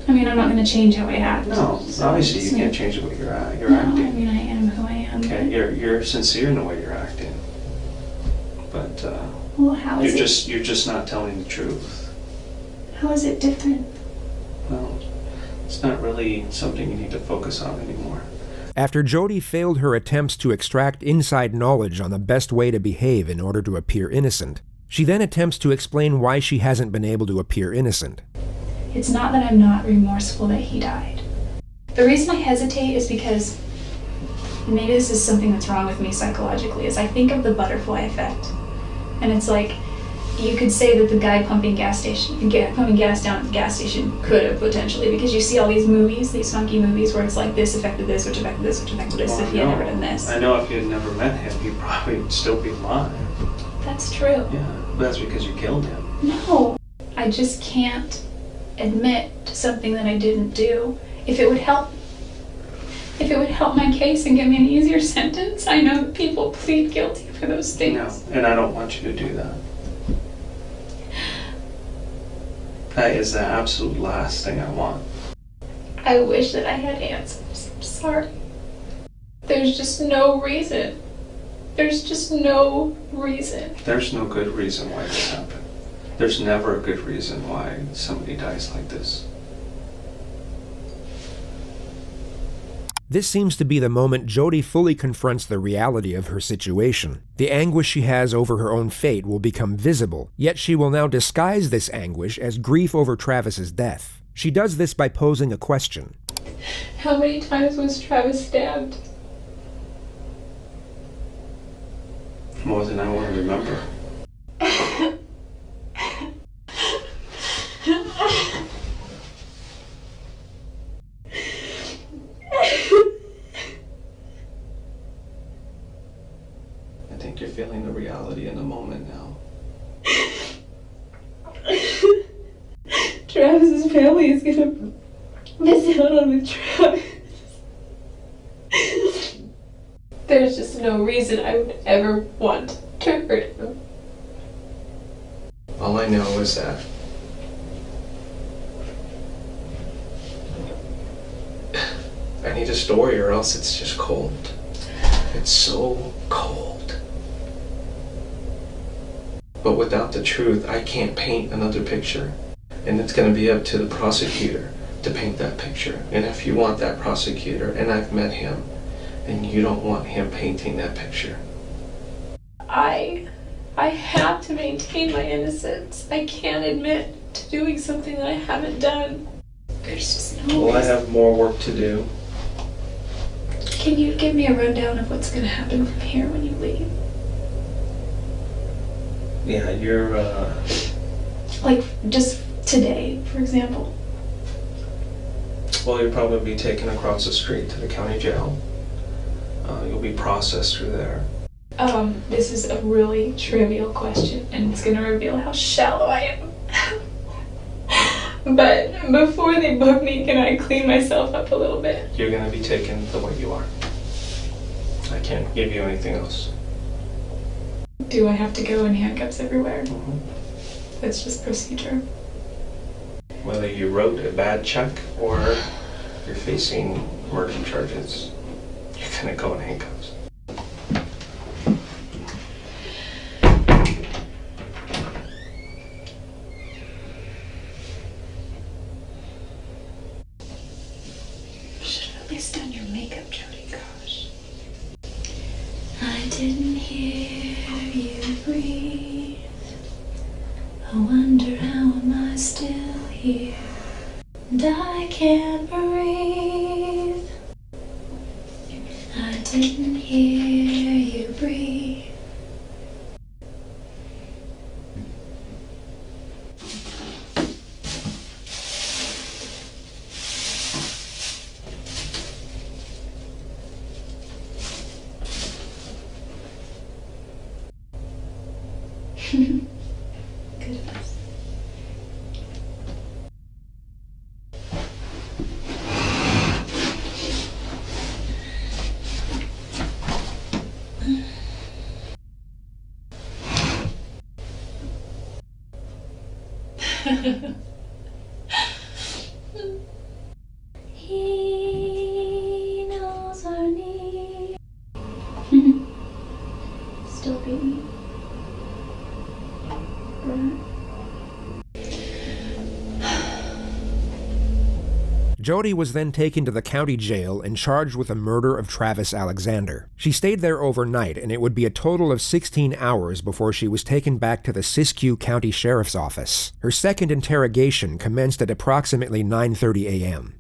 I mean, I'm not going to change how I act. No, so obviously it's you can't not- change the way you're No, acting. I mean, I am who I am. Okay, you're sincere in the way you're acting, but Well, how is you're just not telling the truth. How is it different? Well, it's not really something you need to focus on anymore. After Jodi failed her attempts to extract inside knowledge on the best way to behave in order to appear innocent, she then attempts to explain why she hasn't been able to appear innocent. It's not that I'm not remorseful that he died. The reason I hesitate is because maybe this is something that's wrong with me psychologically, is I think of the butterfly effect. And it's like, you could say that the guy pumping gas down at the gas station could have potentially, because you see all these movies, these funky movies where it's like this affected this, which affected this, which affected this, if he had never done this. I know if you had never met him, he'd probably still be alive. That's true. Yeah, but that's because you killed him. No, I just can't admit to something that I didn't do. If it would help my case and give me an easier sentence, I know that people plead guilty for those things. No, and I don't want you to do that. That is the absolute last thing I want. I wish that I had answers. I'm sorry. There's just no reason. There's just no reason. There's no good reason why this happened. There's never a good reason why somebody dies like this. This seems to be the moment Jodi fully confronts the reality of her situation. The anguish she has over her own fate will become visible, yet she will now disguise this anguish as grief over Travis's death. She does this by posing a question. How many times was Travis stabbed? More than I want to remember. I think you're feeling the reality in the moment now. Travis's family is gonna miss out on with Travis. There's just no reason I would ever want to hurt him. All I know is that I need a story or else it's just cold. It's so cold. But without the truth, I can't paint another picture. And it's going to be up to the prosecutor to paint that picture. And if you want that prosecutor, and I've met him, and you don't want him painting that picture. I have to maintain my innocence. I can't admit to doing something that I haven't done. There's just no Well, I reason. have more work to do. Can you give me a rundown of what's going to happen from here when you leave? Yeah, you're, Like, just today, for example. well, you'll probably be taken across the street to the county jail. You'll be processed through there. This is a really trivial question, and it's going to reveal how shallow I am. But before they book me, can I clean myself up a little bit? You're gonna be taken the way you are. I can't give you anything else. Do I have to go in handcuffs everywhere? Mhm. That's just procedure. Whether you wrote a bad check or you're facing murder charges, you're gonna go in handcuffs. Should have at least done your makeup, Jodi. Gosh. I didn't hear you breathe. I wonder how am I still here? And I can't breathe. I didn't hear you breathe. Goodness. He knows our need. Still beating. Jodi was then taken to the county jail and charged with the murder of Travis Alexander. She stayed there overnight, and it would be a total of 16 hours before she was taken back to the Siskiyou County Sheriff's Office. Her second interrogation commenced at approximately 9:30 a.m.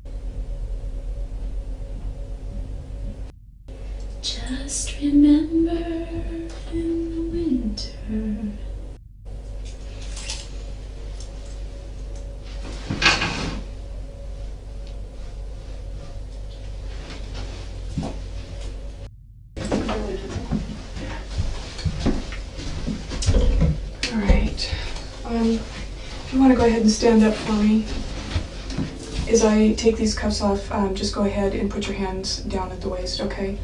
Just remember in the winter. All right. If you want to go ahead and stand up for me. As I take these cuffs off, just go ahead and put your hands down at the waist, okay?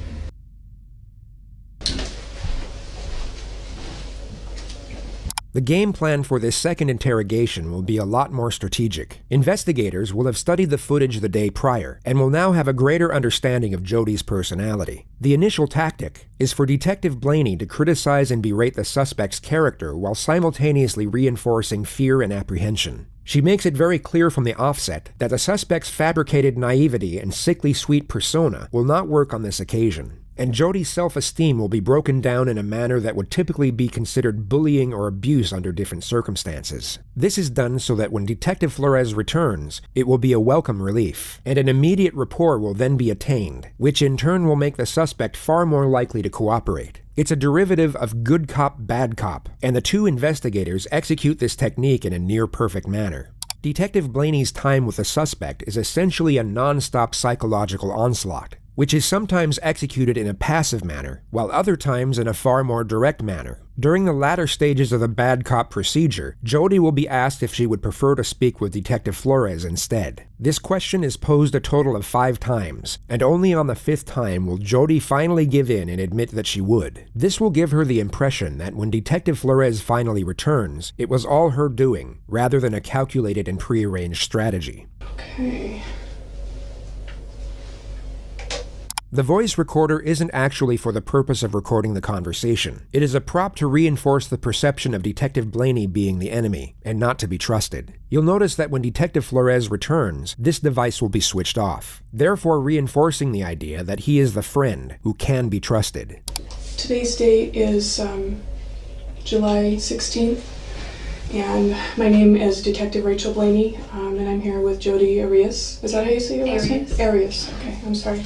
The game plan for this second interrogation will be a lot more strategic. Investigators will have studied the footage the day prior and will now have a greater understanding of Jodi's personality. The initial tactic is for Detective Blaney to criticize and berate the suspect's character while simultaneously reinforcing fear and apprehension. She makes it very clear from the offset that the suspect's fabricated naivety and sickly sweet persona will not work on this occasion, and Jodi's self-esteem will be broken down in a manner that would typically be considered bullying or abuse under different circumstances. This is done so that when Detective Flores returns, it will be a welcome relief, and an immediate rapport will then be attained, which in turn will make the suspect far more likely to cooperate. It's a derivative of good cop, bad cop, and the two investigators execute this technique in a near-perfect manner. Detective Blaney's time with the suspect is essentially a non-stop psychological onslaught, which is sometimes executed in a passive manner, while other times in a far more direct manner. During the latter stages of the bad cop procedure, Jodi will be asked if she would prefer to speak with Detective Flores instead. This question is posed a total of 5 times, and only on the 5th time will Jodi finally give in and admit that she would. This will give her the impression that when Detective Flores finally returns, it was all her doing, rather than a calculated and prearranged strategy. Okay. The voice recorder isn't actually for the purpose of recording the conversation. It is a prop to reinforce the perception of Detective Blaney being the enemy, and not to be trusted. You'll notice that when Detective Flores returns, this device will be switched off, therefore reinforcing the idea that he is the friend who can be trusted. Today's date is July 16th, And my name is Detective Rachel Blaney, and I'm here with Jodi Arias. Is that how you say your last name? Arias. Okay, I'm sorry.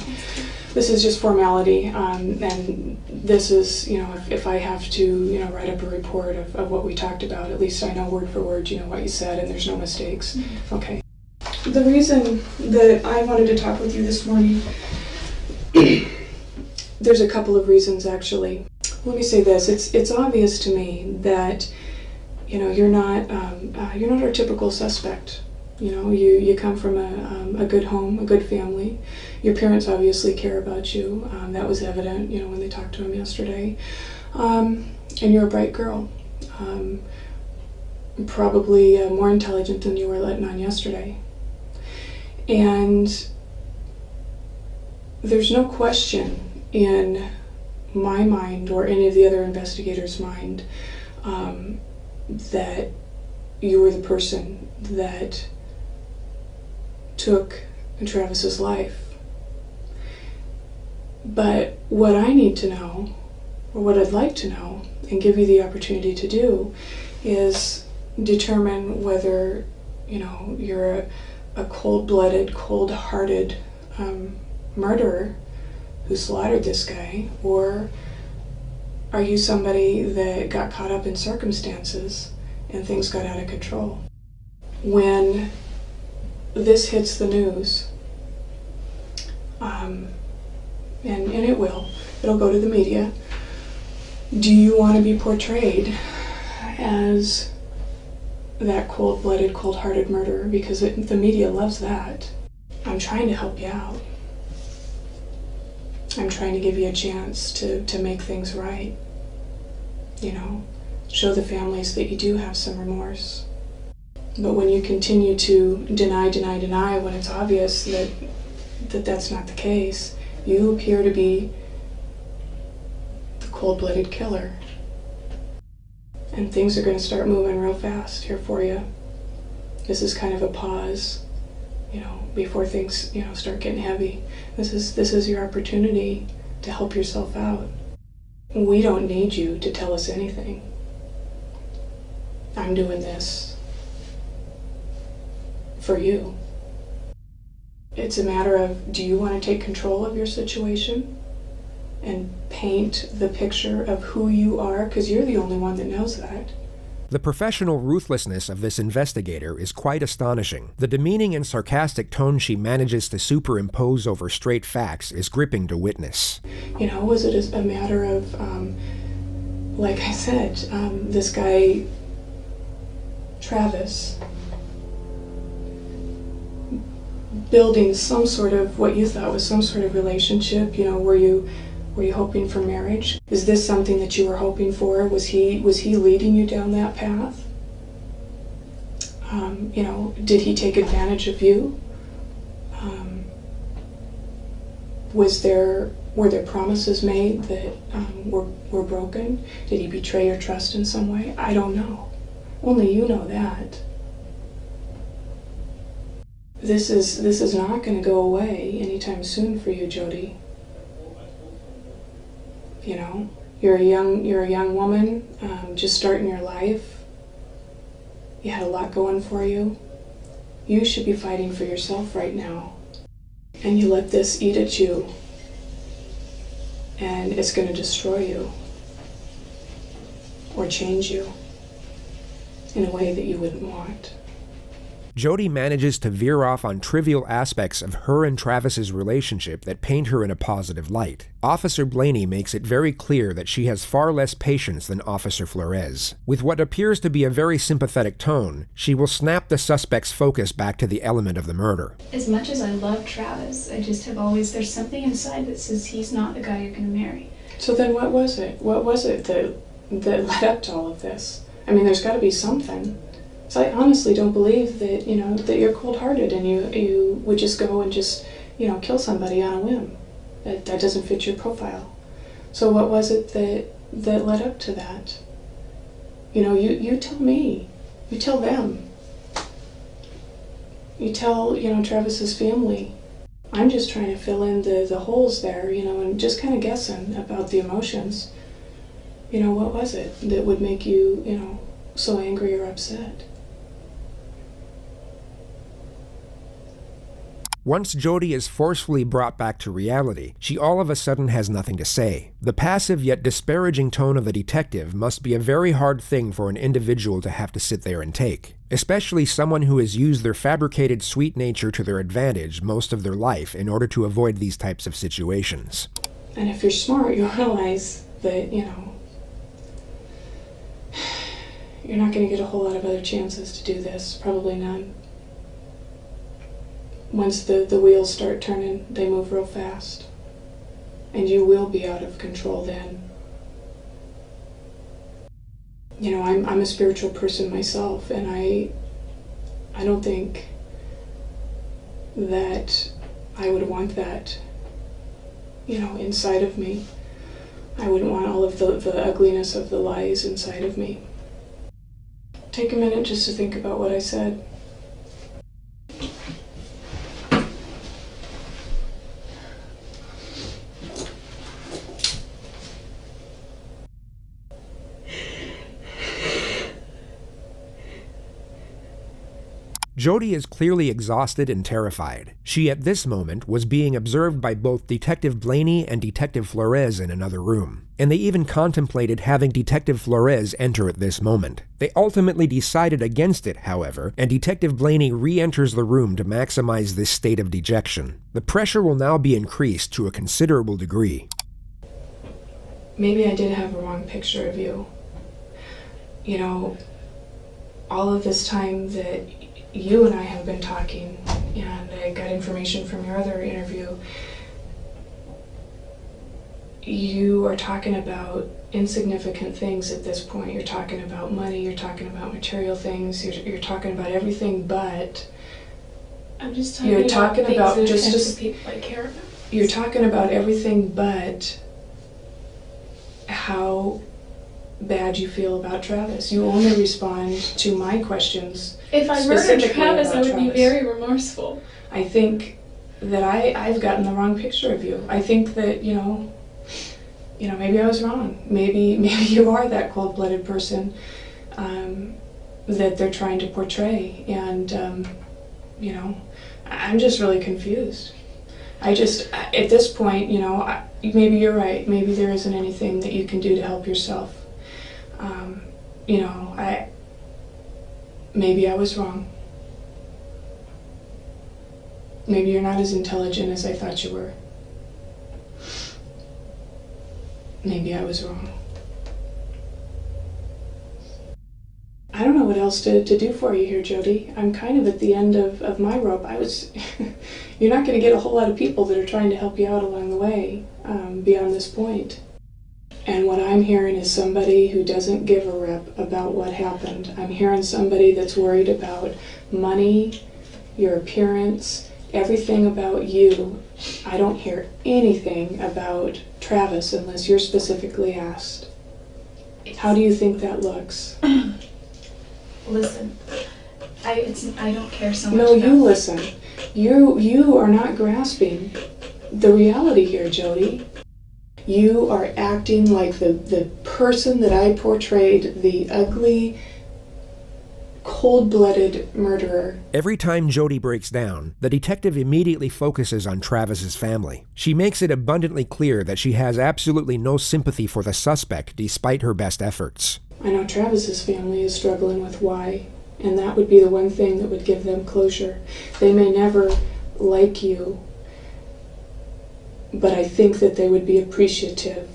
This is just formality, and this is, if I have to, write up a report of what we talked about, at least I know word for word, what you said, and there's no mistakes. Mm-hmm. Okay. The reason that I wanted to talk with you this morning, there's a couple of reasons actually. Let me say this: it's obvious to me that you're not our typical suspect. You come from a good home, a good family. Your parents obviously care about you. That was evident, when they talked to him yesterday. And you're a bright girl. Probably more intelligent than you were letting on yesterday. And there's no question in my mind or any of the other investigators' mind that you were the person that took Travis's life. But what I need to know, or what I'd like to know, and give you the opportunity to do, is determine whether, you're a cold-blooded, cold-hearted murderer who slaughtered this guy, or are you somebody that got caught up in circumstances and things got out of control? When this hits the news, and it'll go to the media, do you want to be portrayed as that cold-blooded, cold-hearted murderer? Because the media loves that. I'm trying to help you out. I'm trying to give you a chance to make things right. Show the families that you do have some remorse. But when you continue to deny when it's obvious that that's not the case, you appear to be the cold-blooded killer. And things are going to start moving real fast here for you. This is kind of a pause, before things, start getting heavy. This is your opportunity to help yourself out. We don't need you to tell us anything. I'm doing this for you. It's a matter of, do you want to take control of your situation and paint the picture of who you are? Because you're the only one that knows that. The professional ruthlessness of this investigator is quite astonishing. The demeaning and sarcastic tone she manages to superimpose over straight facts is gripping to witness. Was it a matter of, like I said, this guy, Travis, building some sort of, what you thought was some sort of relationship? Were you hoping for marriage? Is this something that you were hoping for? Was he leading you down that path? Did he take advantage of you? Were there promises made that were broken? Did he betray your trust in some way? I don't know. Only you know that. This is not going to go away anytime soon for you, Jodi. You're a young woman, just starting your life. You had a lot going for you. You should be fighting for yourself right now. And you let this eat at you, and it's going to destroy you or change you in a way that you wouldn't want. Jodi manages to veer off on trivial aspects of her and Travis's relationship that paint her in a positive light. Officer Blaney makes it very clear that she has far less patience than Officer Flores. With what appears to be a very sympathetic tone, she will snap the suspect's focus back to the element of the murder. As much as I love Travis, I just have always, there's something inside that says he's not the guy you're going to marry. So then what was it? What was it that led up to all of this? There's got to be something. So I honestly don't believe that, that you're cold-hearted and you would just go and just, kill somebody on a whim. That doesn't fit your profile. So what was it that led up to that? You tell me. You tell them. You tell, Travis's family. I'm just trying to fill in the holes there, and just kind of guessing about the emotions. What was it that would make you, so angry or upset. Once Jodi is forcefully brought back to reality, she all of a sudden has nothing to say. The passive yet disparaging tone of the detective must be a very hard thing for an individual to have to sit there and take, especially someone who has used their fabricated sweet nature to their advantage most of their life in order to avoid these types of situations. And if you're smart, you'll realize that, you're not going to get a whole lot of other chances to do this, probably none. Once the wheels start turning, they move real fast. And you will be out of control then. I'm a spiritual person myself, and I don't think that I would want that, inside of me. I wouldn't want all of the ugliness of the lies inside of me. Take a minute just to think about what I said. Jodi is clearly exhausted and terrified. She, at this moment, was being observed by both Detective Blaney and Detective Flores in another room, and they even contemplated having Detective Flores enter at this moment. They ultimately decided against it, however, and Detective Blaney re-enters the room to maximize this state of dejection. The pressure will now be increased to a considerable degree. Maybe I did have a wrong picture of you. All of this time that you and I have been talking, and I got information from your other interview, you are talking about insignificant things at this point. You're talking about money, you're talking about material things, you're talking about everything but... I'm just talking you're about talking things about that just affect the people I care about. You're talking about everything but how bad you feel about Travis. You only respond to my questions. If I murdered Travis, I would be very remorseful. I think that I've gotten the wrong picture of you. I think that, maybe I was wrong. Maybe you are that cold-blooded person that they're trying to portray. And, I'm just really confused. At this point, maybe you're right. Maybe there isn't anything that you can do to help yourself. Maybe I was wrong. Maybe you're not as intelligent as I thought you were. Maybe I was wrong. I don't know what else to do for you here, Jodi. I'm kind of at the end of my rope. You're not going to get a whole lot of people that are trying to help you out along the way beyond this point. And what I'm hearing is somebody who doesn't give a rip about what happened. I'm hearing somebody that's worried about money, your appearance, everything about you. I don't hear anything about Travis unless you're specifically asked. How do you think that looks? Listen, I don't care so much. No, you listen. You are not grasping the reality here, Jodi. You are acting like the person that I portrayed, the ugly, cold-blooded murderer. Every time Jodi breaks down, the detective immediately focuses on Travis's family. She makes it abundantly clear that she has absolutely no sympathy for the suspect despite her best efforts. I know Travis's family is struggling with why, and that would be the one thing that would give them closure. They may never like you, but I think that they would be appreciative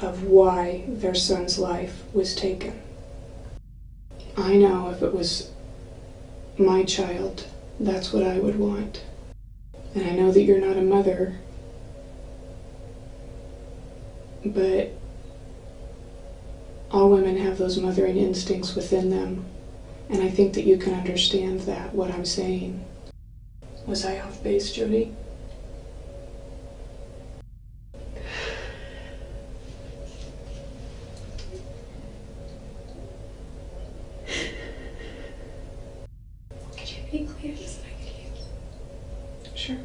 of why their son's life was taken. I know if it was my child, that's what I would want. And I know that you're not a mother, but all women have those mothering instincts within them. And I think that you can understand that, what I'm saying. Was I off base, Jodi? Could you be clear so I could hear? Sure.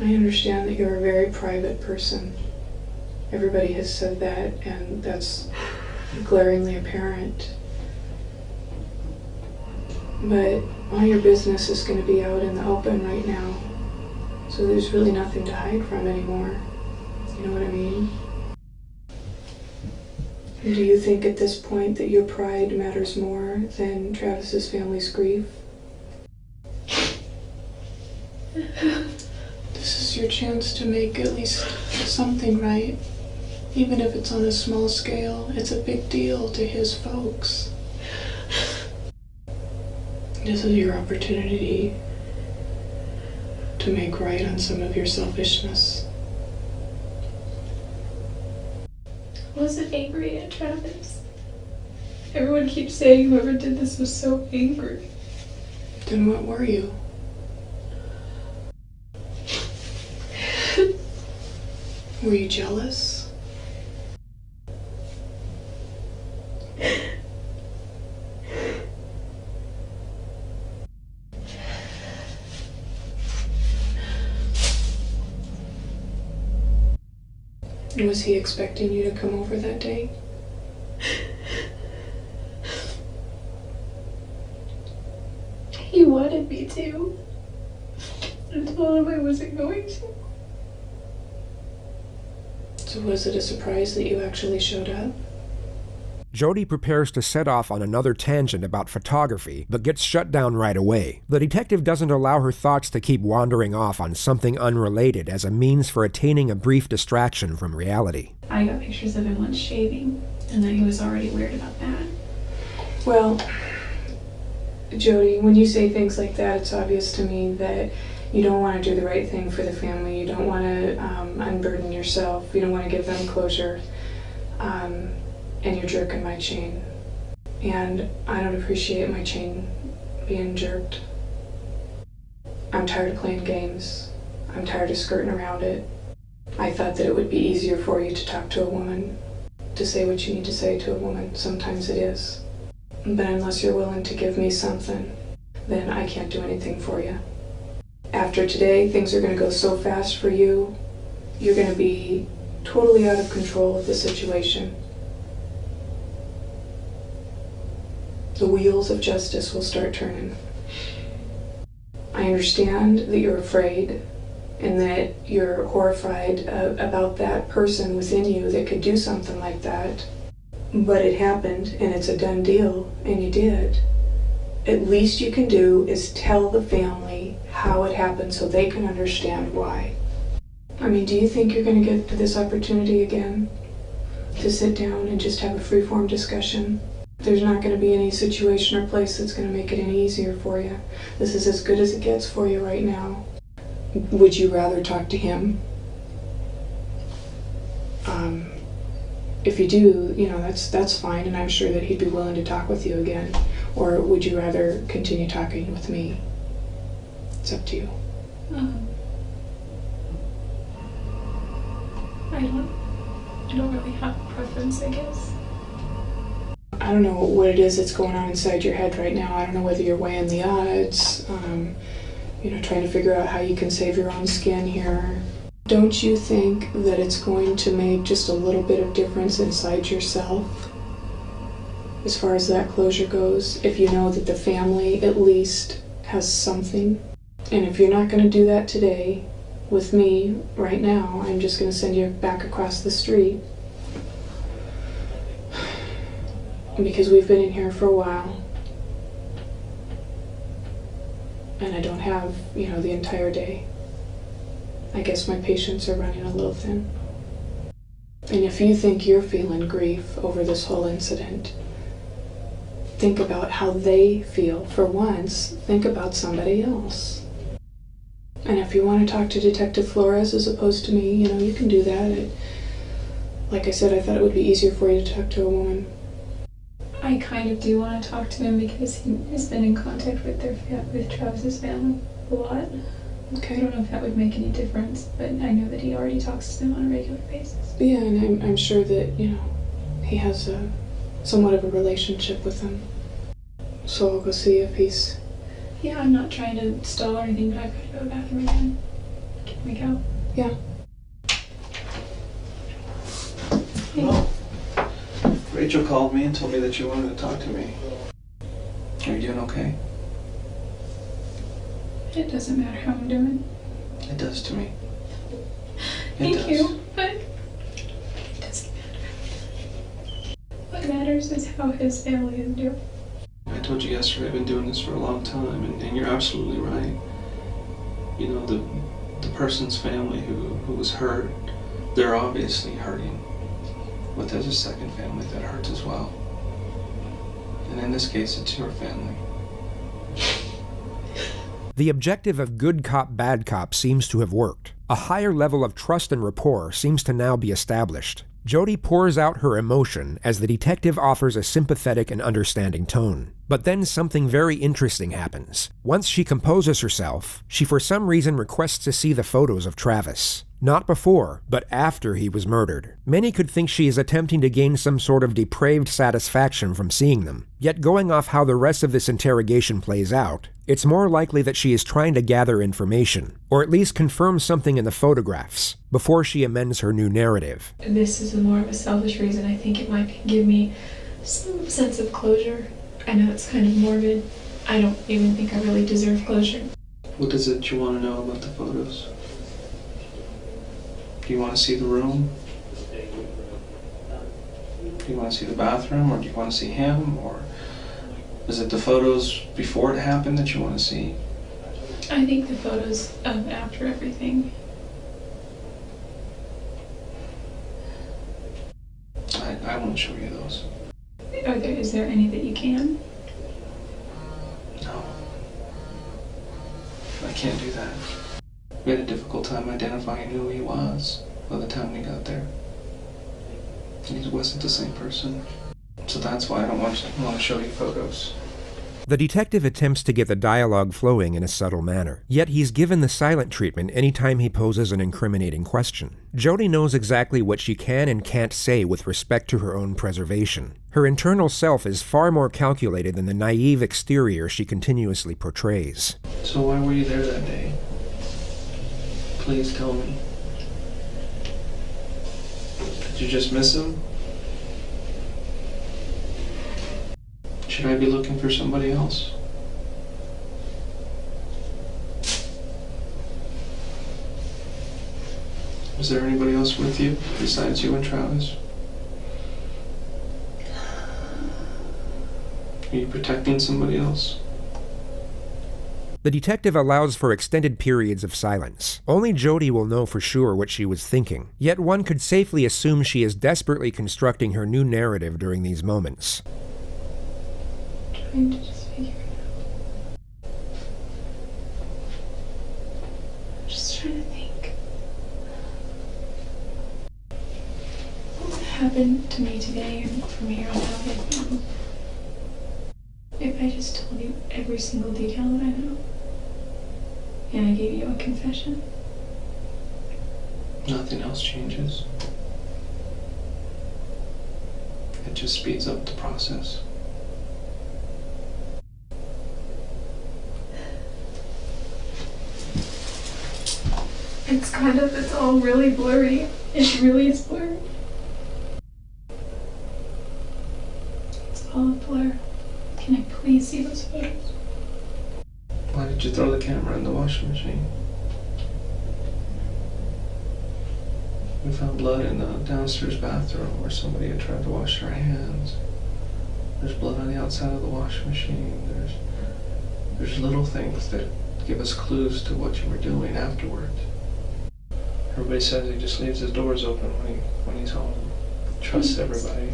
I understand that you're a very private person. Everybody has said that, and that's glaringly apparent. But all your business is going to be out in the open right now, so there's really nothing to hide from anymore. You know what I mean? And do you think at this point that your pride matters more than Travis's family's grief? This is your chance to make at least something right. Even if it's on a small scale, it's a big deal to his folks. This is your opportunity to make right on some of your selfishness. I wasn't angry at Travis. Everyone keeps saying whoever did this was so angry. Then what were you? Were you jealous? Was he expecting you to come over that day? He wanted me to. I told him I wasn't going to. So was it a surprise that you actually showed up? Jodi prepares to set off on another tangent about photography, but gets shut down right away. The detective doesn't allow her thoughts to keep wandering off on something unrelated as a means for attaining a brief distraction from reality. I got pictures of him once shaving, and then he was already weird about that. Well, Jodi, when you say things like that, it's obvious to me that you don't want to do the right thing for the family. You don't want to unburden yourself. You don't want to give them closure. And you're jerking my chain. And I don't appreciate my chain being jerked. I'm tired of playing games. I'm tired of skirting around it. I thought that it would be easier for you to talk to a woman, to say what you need to say to a woman. Sometimes it is. But unless you're willing to give me something, then I can't do anything for you. After today, things are going to go so fast for you. You're going to be totally out of control of the situation. The wheels of justice will start turning. I understand that you're afraid and that you're horrified about that person within you that could do something like that. But it happened, and it's a done deal, and you did. At least you can do is tell the family how it happened so they can understand why. I mean, do you think you're going to get this opportunity again? To sit down and just have a free-form discussion? There's not going to be any situation or place that's going to make it any easier for you. This is as good as it gets for you right now. Would you rather talk to him? If you do, you know, that's fine, and I'm sure that he'd be willing to talk with you again. Or would you rather continue talking with me? It's up to you. I don't really have a preference, I guess. I don't know what it is that's going on inside your head right now. I don't know whether you're weighing the odds, trying to figure out how you can save your own skin here. Don't you think that it's going to make just a little bit of difference inside yourself as far as that closure goes, if you know that the family at least has something? And if you're not going to do that today with me right now, I'm just going to send you back across the street. Because we've been in here for a while. And I don't have, the entire day. I guess my patience are running a little thin. And if you think you're feeling grief over this whole incident, think about how they feel. For once, think about somebody else. And if you want to talk to Detective Flores as opposed to me, you can do that. Like I said, I thought it would be easier for you to talk to a woman. I kind of do want to talk to him because he has been in contact with with Travis's family a lot. Okay. I don't know if that would make any difference, but I know that he already talks to them on a regular basis. Yeah, and I'm sure that, he has somewhat of a relationship with them. So I'll go see if he's... Yeah, I'm not trying to stall or anything, but I've got to go to the bathroom again. Can we go? Yeah. Rachel called me and told me that you wanted to talk to me. Are you doing okay? It doesn't matter how I'm doing. It does to me. Thank you, but it doesn't matter. What matters is how his family is doing. I told you yesterday I've been doing this for a long time, and you're absolutely right. You know, the person's family who was hurt, they're obviously hurting. But there's a second family that hurts as well. And in this case, it's your family. The objective of good cop, bad cop seems to have worked. A higher level of trust and rapport seems to now be established. Jodi pours out her emotion as the detective offers a sympathetic and understanding tone. But then something very interesting happens. Once she composes herself, she for some reason requests to see the photos of Travis. Not before, but after he was murdered. Many could think she is attempting to gain some sort of depraved satisfaction from seeing them. Yet going off how the rest of this interrogation plays out, it's more likely that she is trying to gather information, or at least confirm something in the photographs, before she amends her new narrative. This is more of a selfish reason. I think it might give me some sense of closure. I know it's kind of morbid. I don't even think I really deserve closure. What is it you want to know about the photos? Do you want to see the room? Do you want to see the bathroom, or do you want to see him, or is it the photos before it happened that you want to see? I think the photos of after everything. I want to show you those. Is there any that you can? No. I can't do that. We had a difficult time identifying who he was by the time we got there. And he wasn't the same person. So that's why I don't want to show you photos. The detective attempts to get the dialogue flowing in a subtle manner, yet he's given the silent treatment anytime he poses an incriminating question. Jodi knows exactly what she can and can't say with respect to her own preservation. Her internal self is far more calculated than the naive exterior she continuously portrays. So why were you there that day? Please tell me. Did you just miss him? Should I be looking for somebody else? Was there anybody else with you besides you and Travis? Are you protecting somebody else? The detective allows for extended periods of silence. Only Jodi will know for sure what she was thinking, yet one could safely assume she is desperately constructing her new narrative during these moments. Trying to just figure it out. I'm just trying to think. What happened to me today and from here on out? If I just told you every single detail that I know, and I gave you a confession. Nothing else changes. It just speeds up the process. It's all really blurry. It really is blurry. It's all a blur. Can I please see those photos? Why did you throw the camera in the washing machine? We found blood in the downstairs bathroom where somebody had tried to wash their hands. There's blood on the outside of the washing machine. There's little things that give us clues to what you were doing afterwards. Everybody says he just leaves his doors open when he's home. Trusts everybody.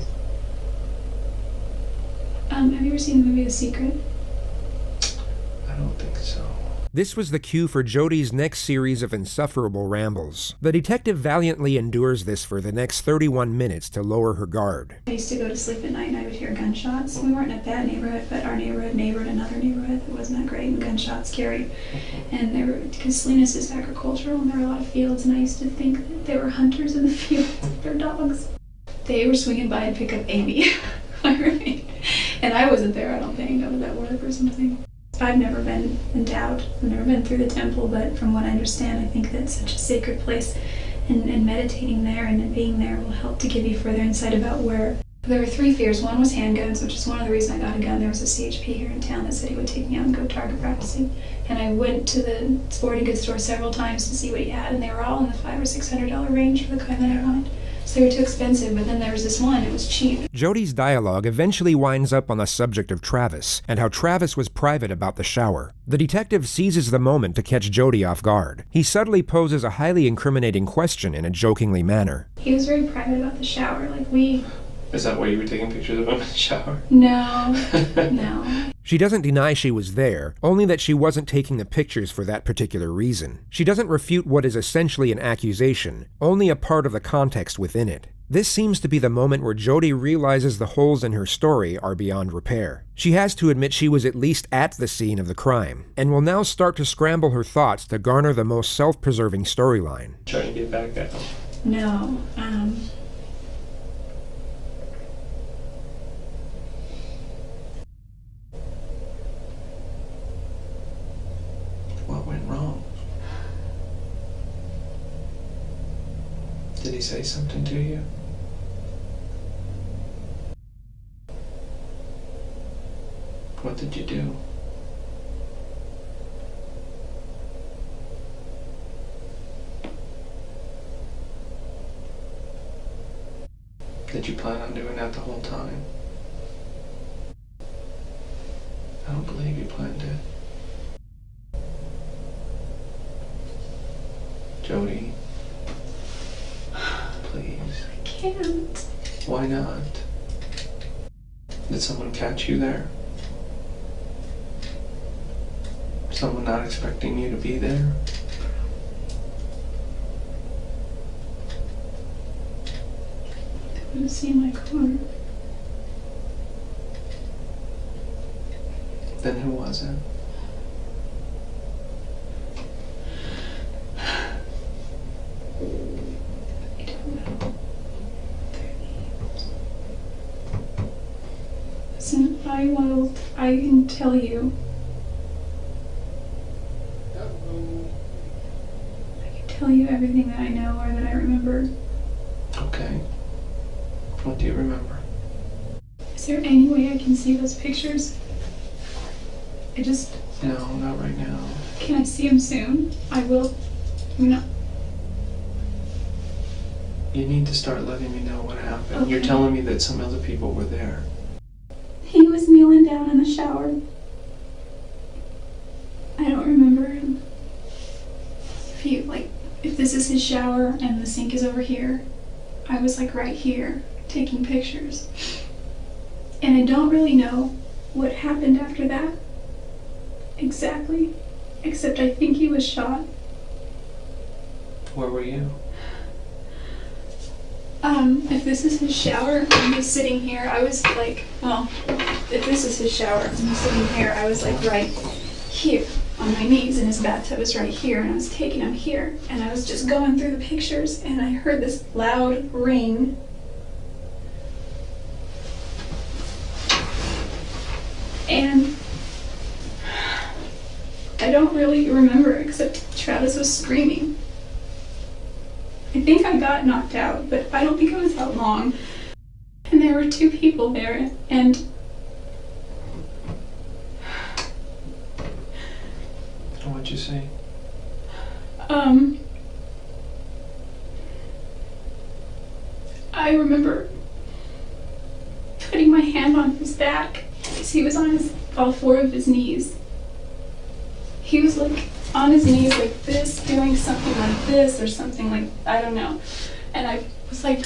Have you ever seen the movie The Secret? I don't think so. This was the cue for Jodi's next series of insufferable rambles. The detective valiantly endures this for the next 31 minutes to lower her guard. I used to go to sleep at night and I would hear gunshots. We weren't in a bad neighborhood, but our neighborhood neighbored another neighborhood that wasn't that great, and gunshots carried. And because Salinas is agricultural and there were a lot of fields, and I used to think that there were hunters in the fields with their dogs. They were swinging by and pick up Amy. And I wasn't there, I don't think. I was at work or something. I've never been endowed. I've never been through the temple, but from what I understand, I think that it's such a sacred place. And meditating there and being there will help to give you further insight about where there were 3 fears. One was handguns, which is one of the reasons I got a gun. There was a CHP here in town that said he would take me out and go target practicing. And I went to the sporting goods store several times to see what he had, and they were all in the $500 or $600 range for the kind that I wanted. So they were too expensive, but then there was this one, it was cheap. Jodi's dialogue eventually winds up on the subject of Travis, and how Travis was private about the shower. The detective seizes the moment to catch Jodi off guard. He subtly poses a highly incriminating question in a jokingly manner. He was very private about the shower, Is that why you were taking pictures of him in the shower? No, no. She doesn't deny she was there, only that she wasn't taking the pictures for that particular reason. She doesn't refute what is essentially an accusation, only a part of the context within it. This seems to be the moment where Jodi realizes the holes in her story are beyond repair. She has to admit she was at least at the scene of the crime, and will now start to scramble her thoughts to garner the most self-preserving storyline. Trying to get back at him. No, What went wrong? Did he say something to you? What did you do? Did you plan on doing that the whole time? I don't believe you planned it. Jodi, please. I can't. Why not? Did someone catch you there? Someone not expecting you to be there? They would have seen my car. Then who was it? I don't know their names. Listen, I can tell you. I can tell you everything that I know or that I remember. Okay. What do you remember? Is there any way I can see those pictures? No, not right now. Can I see them soon? I will. No. You need to start letting me know what happened. Okay. You're telling me that some other people were there. He was kneeling down in the shower. I don't remember him. If this is his shower and the sink is over here, I was right here taking pictures. And I don't really know what happened after that exactly, except I think he was shot. Where were you? If this is his shower and he's sitting here, I was if this is his shower and he's sitting here, I was right here on my knees, and his bathtub was right here, and I was taking him here, and I was just going through the pictures, and I heard this loud ring. And I don't really remember except Travis was screaming. I think I got knocked out, but I don't think I was out long. And there were 2 people there, and What'd you say? I remember putting my hand on his back because he was on all 4 of his knees. He was on his knees like this, doing something like this or something I don't know. And I was like,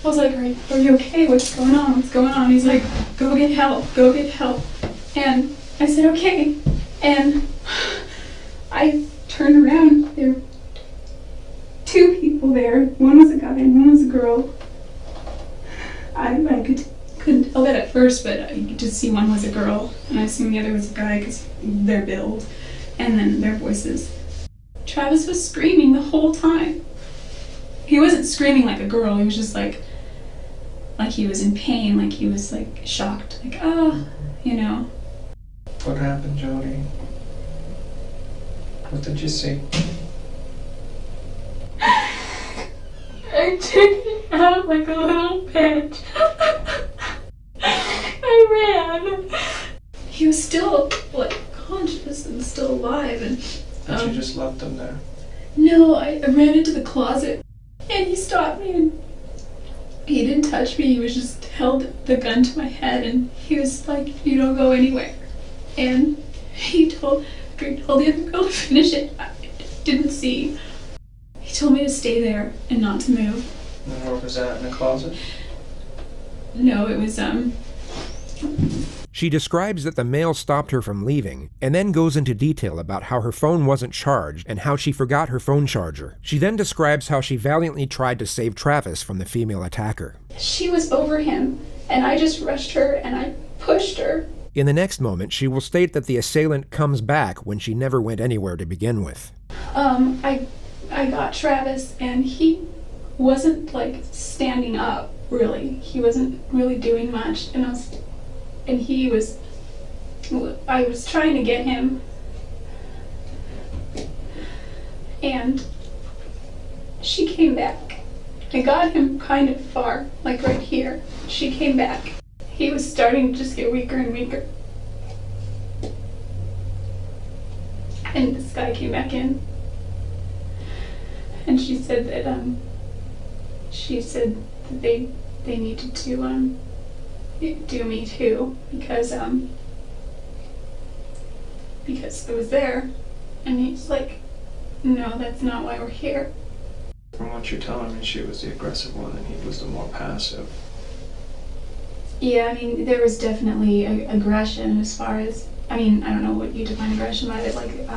are you okay? What's going on? What's going on? He's like, go get help, go get help. And I said, okay. And I turned around. There were 2 people there. One was a guy and one was a girl. I couldn't tell that at first, but I could just see one was a girl, and I assumed the other was a guy because their build, and then their voices. Travis was screaming the whole time. He wasn't screaming like a girl. He was just like he was in pain, like he was shocked, you know. What happened, Jodi? What did you see? I took it out like a little bitch. was still, like, conscious and still alive, and... But you just left him there. No, I ran into the closet, and he stopped me, and he didn't touch me. He was just held the gun to my head, and he was like, "You don't go anywhere." And he told the other girl to finish it. I didn't see. He told me to stay there and not to move. And where was that, in the closet? No, it was, She describes that the male stopped her from leaving, and then goes into detail about how her phone wasn't charged and how she forgot her phone charger. She then describes how she valiantly tried to save Travis from the female attacker. She was over him, and I just rushed her and I pushed her. In the next moment, she will state that the assailant comes back when she never went anywhere to begin with. I got Travis, and he wasn't, like, standing up, really. He wasn't really doing much, and I was trying to get him, and she came back. I got him kind of far, like right here. She came back. He was starting to just get weaker and weaker. And this guy came back in. And she said that they needed to do me too, because I was there. And he's like, "No, that's not why we're here." From what you're telling me, she was the aggressive one and he was the more passive. Yeah, I mean, there was definitely aggression as far as, I mean, I don't know what you define aggression by, but like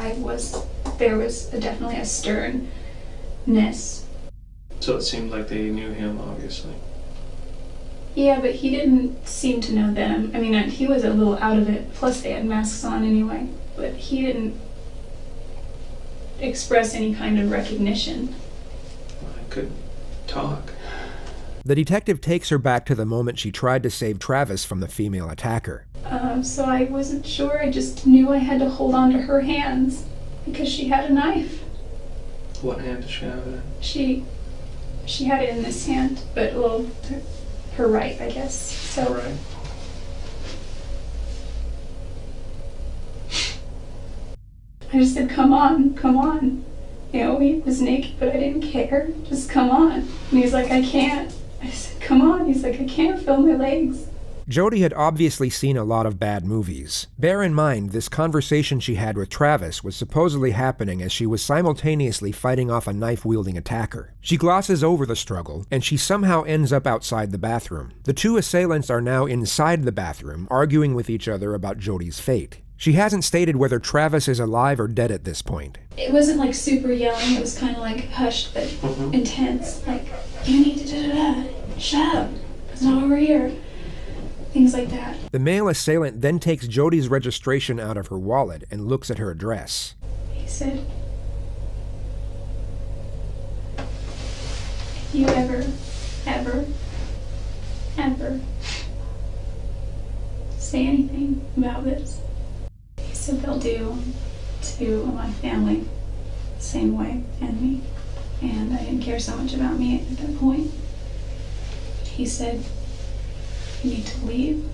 there was definitely a sternness. So it seemed like they knew him, obviously. Yeah, but he didn't seem to know them. I mean, he was a little out of it, plus they had masks on anyway, but he didn't express any kind of recognition. I couldn't talk. The detective takes her back to the moment she tried to save Travis from the female attacker. So I wasn't sure. I just knew I had to hold on to her hands because she had a knife. What hand did she have it in? She had it in this hand, but well, her right, I guess. So. Right. I just said, "Come on, come on." You know, he was naked, but I didn't care. Just come on. And he's like, "I can't." I said, "Come on." He's like, "I can't feel my legs." Jodi had obviously seen a lot of bad movies. Bear in mind, this conversation she had with Travis was supposedly happening as she was simultaneously fighting off a knife-wielding attacker. She glosses over the struggle, and she somehow ends up outside the bathroom. The two assailants are now inside the bathroom, arguing with each other about Jodi's fate. She hasn't stated whether Travis is alive or dead at this point. It wasn't like super yelling, it was kind of like hushed but intense. Like, "You need to da-da-da, shut up, it's not over here." Things like that. The male assailant then takes Jodi's registration out of her wallet and looks at her address. He said, "If you ever say anything about this," he said, "they'll do to my family the same way and me." And I didn't care so much about me at that point. He said, "You need to leave,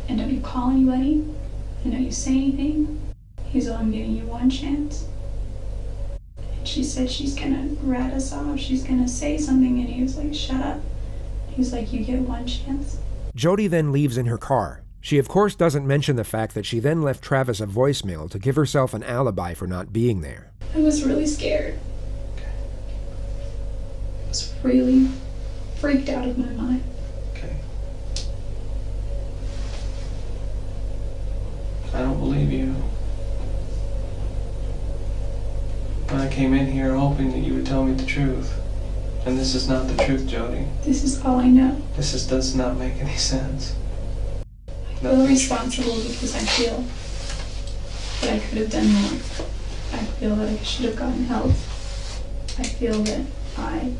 and don't you call anybody, and don't you say anything." He's like, "I'm giving you one chance." And she said she's gonna rat us off, she's gonna say something, and he was like, "Shut up." He's like, "You get one chance." Jodi then leaves in her car. She of course doesn't mention the fact that she then left Travis a voicemail to give herself an alibi for not being there. I was really scared. I was really freaked out of my mind. I don't believe you. I came in here hoping that you would tell me the truth. And this is not the truth, Jodi. This is all I know. Does not make any sense. I feel responsible because I feel that I could have done more. I feel that I should have gotten help. I feel that I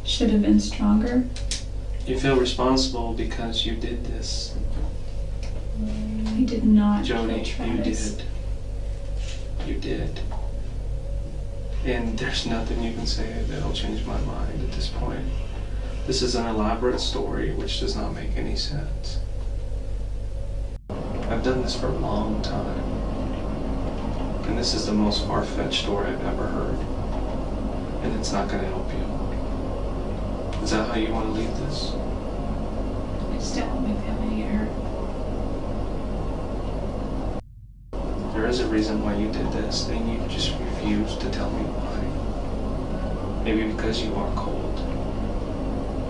should have been stronger. You feel responsible because you did this. I did not Jodi, kill you Travis. did. You did. And there's nothing you can say that'll change my mind at this point. This is an elaborate story which does not make any sense. I've done this for a long time. And this is the most far-fetched story I've ever heard. And it's not going to help you. Is that how you want to leave this? I just don't want my family to get hurt. There is a reason why you did this, and you just refuse to tell me why. Maybe because you are cold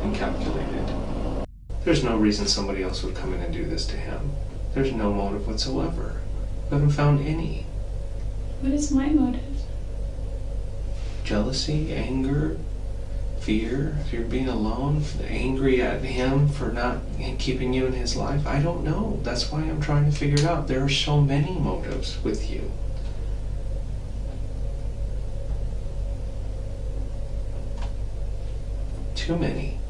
and calculated. There's no reason somebody else would come in and do this to him. There's no motive whatsoever. We haven't found any. What is my motive? Jealousy, anger, fear, if you're being alone, angry at him for not keeping you in his life. I don't know. That's why I'm trying to figure it out. There are so many motives with you. Too many.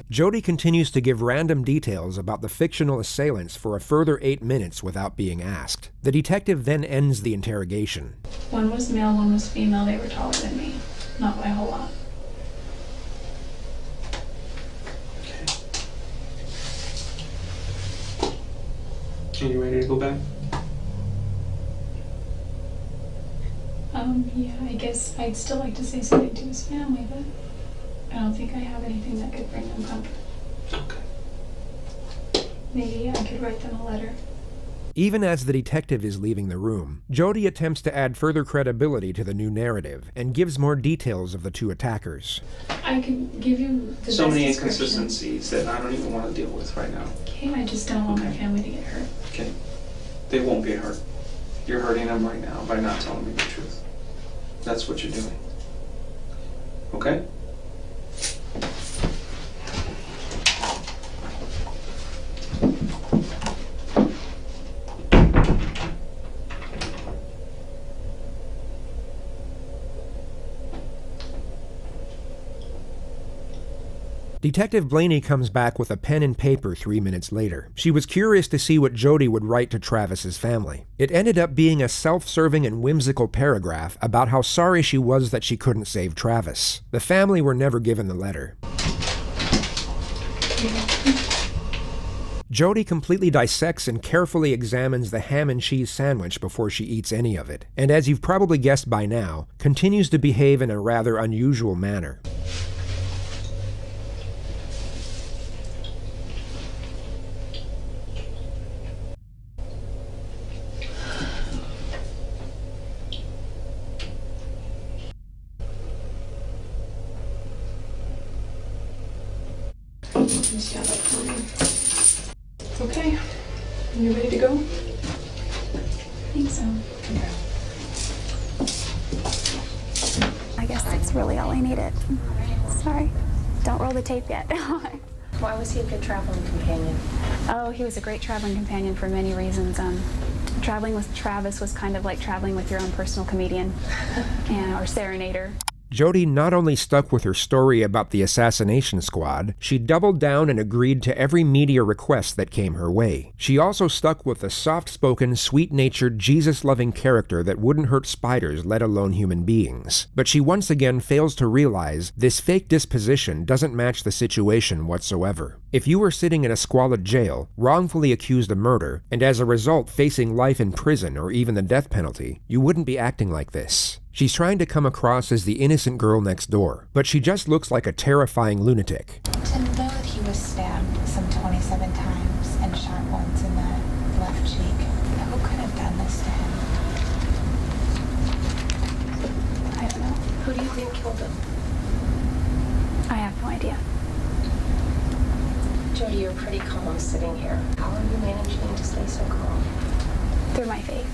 Jodi continues to give random details about the fictional assailants for a further 8 minutes without being asked. The detective then ends the interrogation. One was male, one was female. They were taller than me. Not by a whole lot. Okay. Are you ready to go back? Yeah, I guess I'd still like to say something to his family, but I don't think I have anything that could bring them comfort. Okay. Maybe I could write them a letter. Even as the detective is leaving the room, Jodi attempts to add further credibility to the new narrative and gives more details of the two attackers. I can give you the So best many description. inconsistencies that I don't even want to deal with right now. Okay, I just don't want my family to get hurt. Okay. They won't get hurt. You're hurting them right now by not telling me the truth. That's what you're doing. Okay? Detective Blaney comes back with a pen and paper 3 minutes later. She was curious to see what Jodi would write to Travis's family. It ended up being a self-serving and whimsical paragraph about how sorry she was that she couldn't save Travis. The family were never given the letter. Jodi completely dissects and carefully examines the ham and cheese sandwich before she eats any of it, and as you've probably guessed by now, continues to behave in a rather unusual manner. Stand up for me. Okay. You ready to go? I think so. I guess that's really all I needed. Sorry. Don't roll the tape yet. Why was he a good traveling companion? Oh, he was a great traveling companion for many reasons. Traveling with Travis was kind of like traveling with your own personal comedian or serenader. Jodi not only stuck with her story about the assassination squad, she doubled down and agreed to every media request that came her way. She also stuck with the soft-spoken, sweet-natured, Jesus-loving character that wouldn't hurt spiders, let alone human beings. But she once again fails to realize this fake disposition doesn't match the situation whatsoever. If you were sitting in a squalid jail, wrongfully accused of murder, and as a result facing life in prison or even the death penalty, you wouldn't be acting like this. She's trying to come across as the innocent girl next door, but she just looks like a terrifying lunatic. To know that he was stabbed some 27 times and shot once in the left cheek. Who could have done this to him? I don't know. Who do you think killed him? I have no idea. Jodi, you're pretty calm sitting here. How are you managing to stay so calm? Through my faith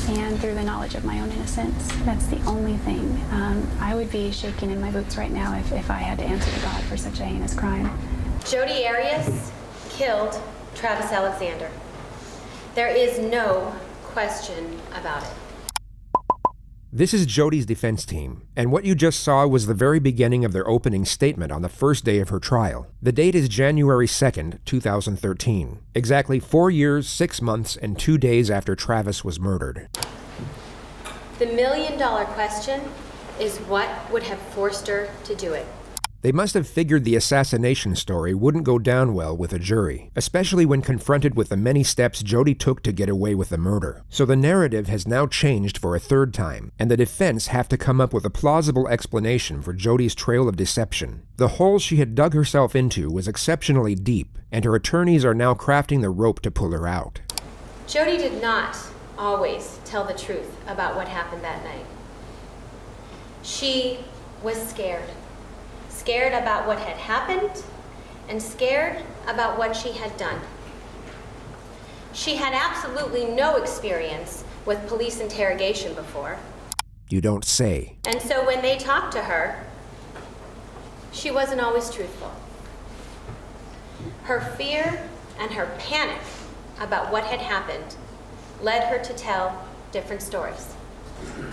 and through the knowledge of my own innocence. That's the only thing. I would be shaking in my boots right now if I had to answer to God for such a heinous crime. Jodi Arias killed Travis Alexander. There is no question about it. This is Jodi's defense team, and what you just saw was the very beginning of their opening statement on the first day of her trial. The date is January 2nd, 2013, exactly 4 years, 6 months, and 2 days after Travis was murdered. The $1 million question is what would have forced her to do it. They must have figured the assassination story wouldn't go down well with a jury, especially when confronted with the many steps Jodi took to get away with the murder. So the narrative has now changed for a third time, and the defense have to come up with a plausible explanation for Jodi's trail of deception. The hole she had dug herself into was exceptionally deep, and her attorneys are now crafting the rope to pull her out. Jodi did not always tell the truth about what happened that night. She was scared. Scared about what had happened, and scared about what she had done. She had absolutely no experience with police interrogation before. You don't say. And so when they talked to her, she wasn't always truthful. Her fear and her panic about what had happened led her to tell different stories.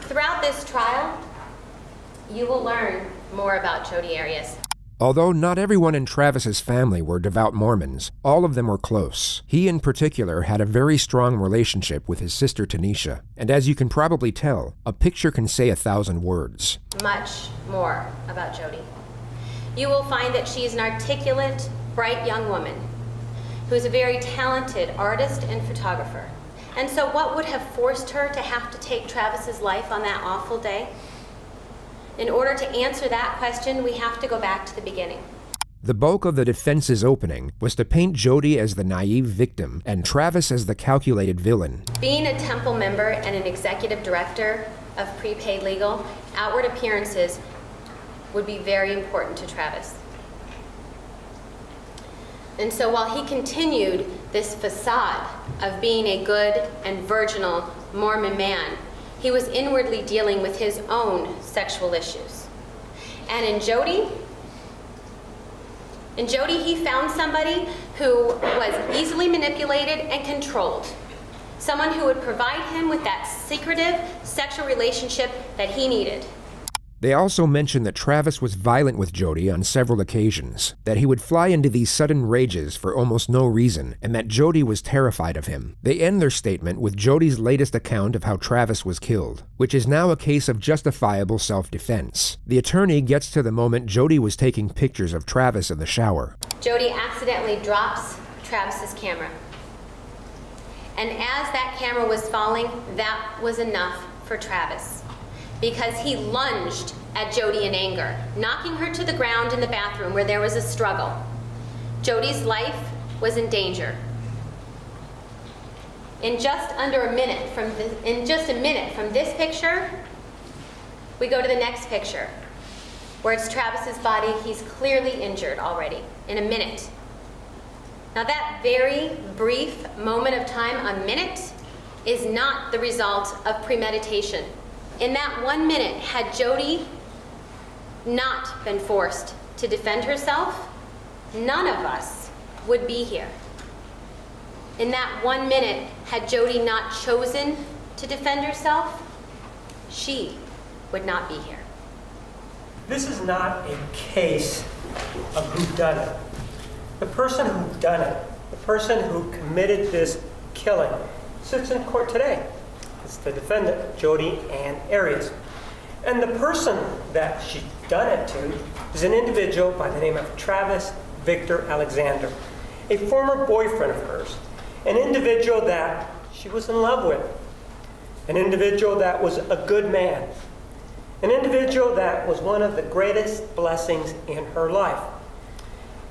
Throughout this trial, you will learn more about Jodi Arias. Although not everyone in Travis's family were devout Mormons, all of them were close. He in particular had a very strong relationship with his sister Tanisha, and as you can probably tell, a picture can say 1,000 words. Much more about Jodi. You will find that she is an articulate, bright young woman who is a very talented artist and photographer. And so what would have forced her to have to take Travis's life on that awful day? In order to answer that question, we have to go back to the beginning. The bulk of the defense's opening was to paint Jodi as the naive victim and Travis as the calculated villain. Being a Temple member and an executive director of Prepaid Legal, outward appearances would be very important to Travis. And so while he continued this facade of being a good and virginal Mormon man, he was inwardly dealing with his own sexual issues. And in Jodi, he found somebody who was easily manipulated and controlled. Someone who would provide him with that secretive sexual relationship that he needed. They also mentioned that Travis was violent with Jodi on several occasions, that he would fly into these sudden rages for almost no reason, and that Jodi was terrified of him. They end their statement with Jodi's latest account of how Travis was killed, which is now a case of justifiable self-defense. The attorney gets to the moment Jodi was taking pictures of Travis in the shower. Jodi accidentally drops Travis's camera. And as that camera was falling, that was enough for Travis, because he lunged at Jodi in anger, knocking her to the ground in the bathroom where there was a struggle. Jodi's life was in danger. In just a minute from this picture, we go to the next picture, where it's Travis's body. He's clearly injured already, in a minute. Now that very brief moment of time, a minute, is not the result of premeditation. In that 1 minute, had Jodi not been forced to defend herself, none of us would be here. In that 1 minute, had Jodi not chosen to defend herself, she would not be here. This is not a case of whodunit. The person who done it, the person who committed this killing, sits in court today. It's the defendant, Jodi Ann Arias. And the person that she done it to is an individual by the name of Travis Victor Alexander, a former boyfriend of hers, an individual that she was in love with, an individual that was a good man, an individual that was one of the greatest blessings in her life.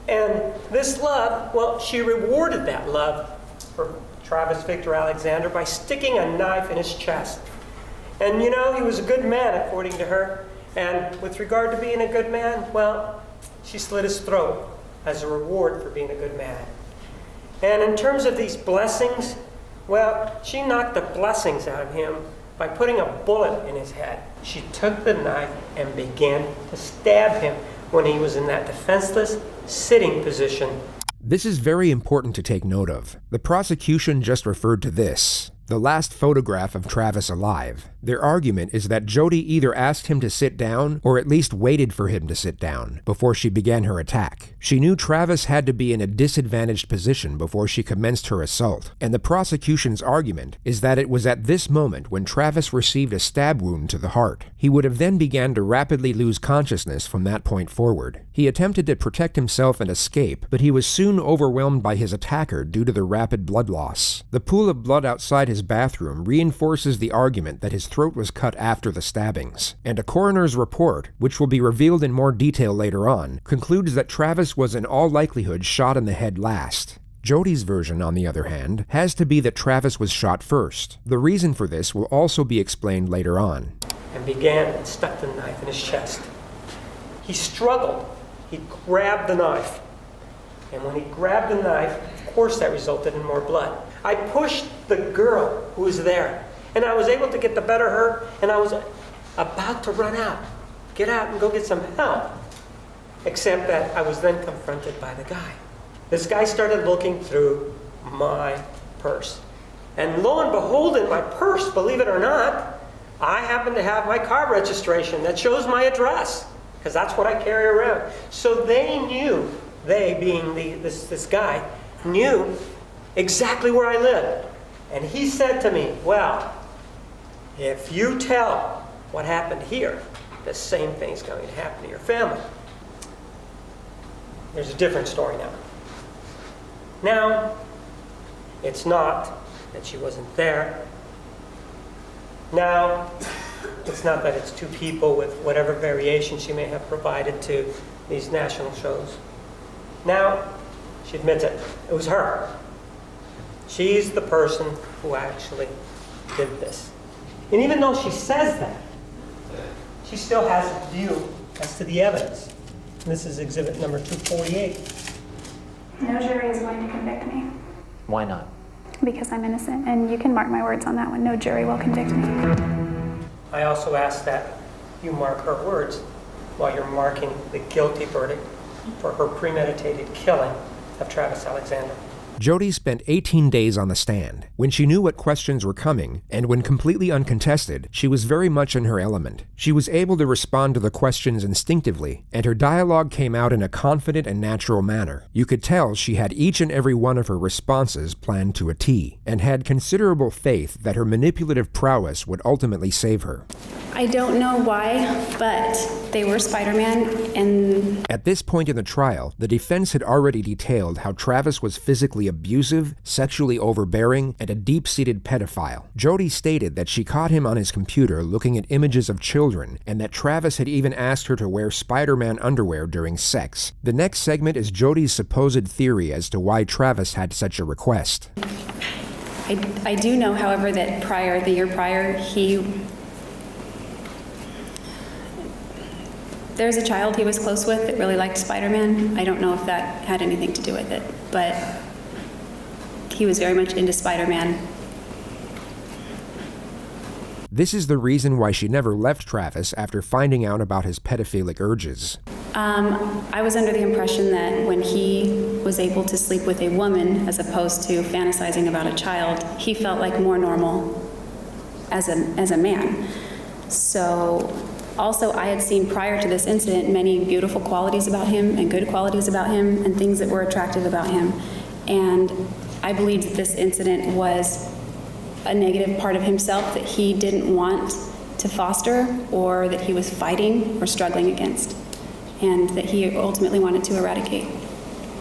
And this love, well, she rewarded that love for Travis Victor Alexander by sticking a knife in his chest. And you know, he was a good man according to her. And with regard to being a good man, well, she slit his throat as a reward for being a good man. And in terms of these blessings, well, she knocked the blessings out of him by putting a bullet in his head. She took the knife and began to stab him when he was in that defenseless sitting position. This is very important to take note of. The prosecution just referred to this, the last photograph of Travis alive. Their argument is that Jodi either asked him to sit down or at least waited for him to sit down before she began her attack. She knew Travis had to be in a disadvantaged position before she commenced her assault, and the prosecution's argument is that it was at this moment when Travis received a stab wound to the heart. He would have then began to rapidly lose consciousness from that point forward. He attempted to protect himself and escape, but he was soon overwhelmed by his attacker due to the rapid blood loss. The pool of blood outside his bathroom reinforces the argument that his throat was cut after the stabbings, and a coroner's report, which will be revealed in more detail later on, concludes that Travis was in all likelihood shot in the head last. Jodi's version, on the other hand, has to be that Travis was shot first. The reason for this will also be explained later on. And began and stuck the knife in his chest. He struggled. He grabbed the knife. And when he grabbed the knife, of course that resulted in more blood. I pushed the girl who was there, and I was able to get the better of her, and I was about to run out, get out and go get some help. Except that I was then confronted by the guy. This guy started looking through my purse. And lo and behold, in my purse, believe it or not, I happen to have my car registration that shows my address, because that's what I carry around. So they knew, they being this guy, knew exactly where I lived. And he said to me, well, if you tell what happened here, the same thing's going to happen to your family. There's a different story now. Now, it's not that she wasn't there. Now, it's not that it's two people with whatever variation she may have provided to these national shows. Now, she admits it. It was her. She's the person who actually did this. And even though she says that, she still has a view as to the evidence. This is exhibit number 248. No jury is going to convict me. Why not? Because I'm innocent, and you can mark my words on that one. No jury will convict me. I also ask that you mark her words while you're marking the guilty verdict for her premeditated killing of Travis Alexander. Jodi spent 18 days on the stand. When she knew what questions were coming, and when completely uncontested, she was very much in her element. She was able to respond to the questions instinctively, and her dialogue came out in a confident and natural manner. You could tell she had each and every one of her responses planned to a T, and had considerable faith that her manipulative prowess would ultimately save her. I don't know why, but they were Spider-Man, and... At this point in the trial, the defense had already detailed how Travis was physically abusive, sexually overbearing, and a deep-seated pedophile. Jodi stated that she caught him on his computer looking at images of children, and that Travis had even asked her to wear Spider-Man underwear during sex. The next segment is Jodi's supposed theory as to why Travis had such a request. I do know, however, that the year prior, there's a child he was close with that really liked Spider-Man. I don't know if that had anything to do with it, but he was very much into Spider-Man. This is the reason why she never left Travis after finding out about his pedophilic urges. I was under the impression that when he was able to sleep with a woman as opposed to fantasizing about a child, he felt like more normal as a man. So also, I had seen prior to this incident many beautiful qualities about him and good qualities about him and things that were attractive about him. And I believed that this incident was a negative part of himself that he didn't want to foster, or that he was fighting or struggling against, and that he ultimately wanted to eradicate.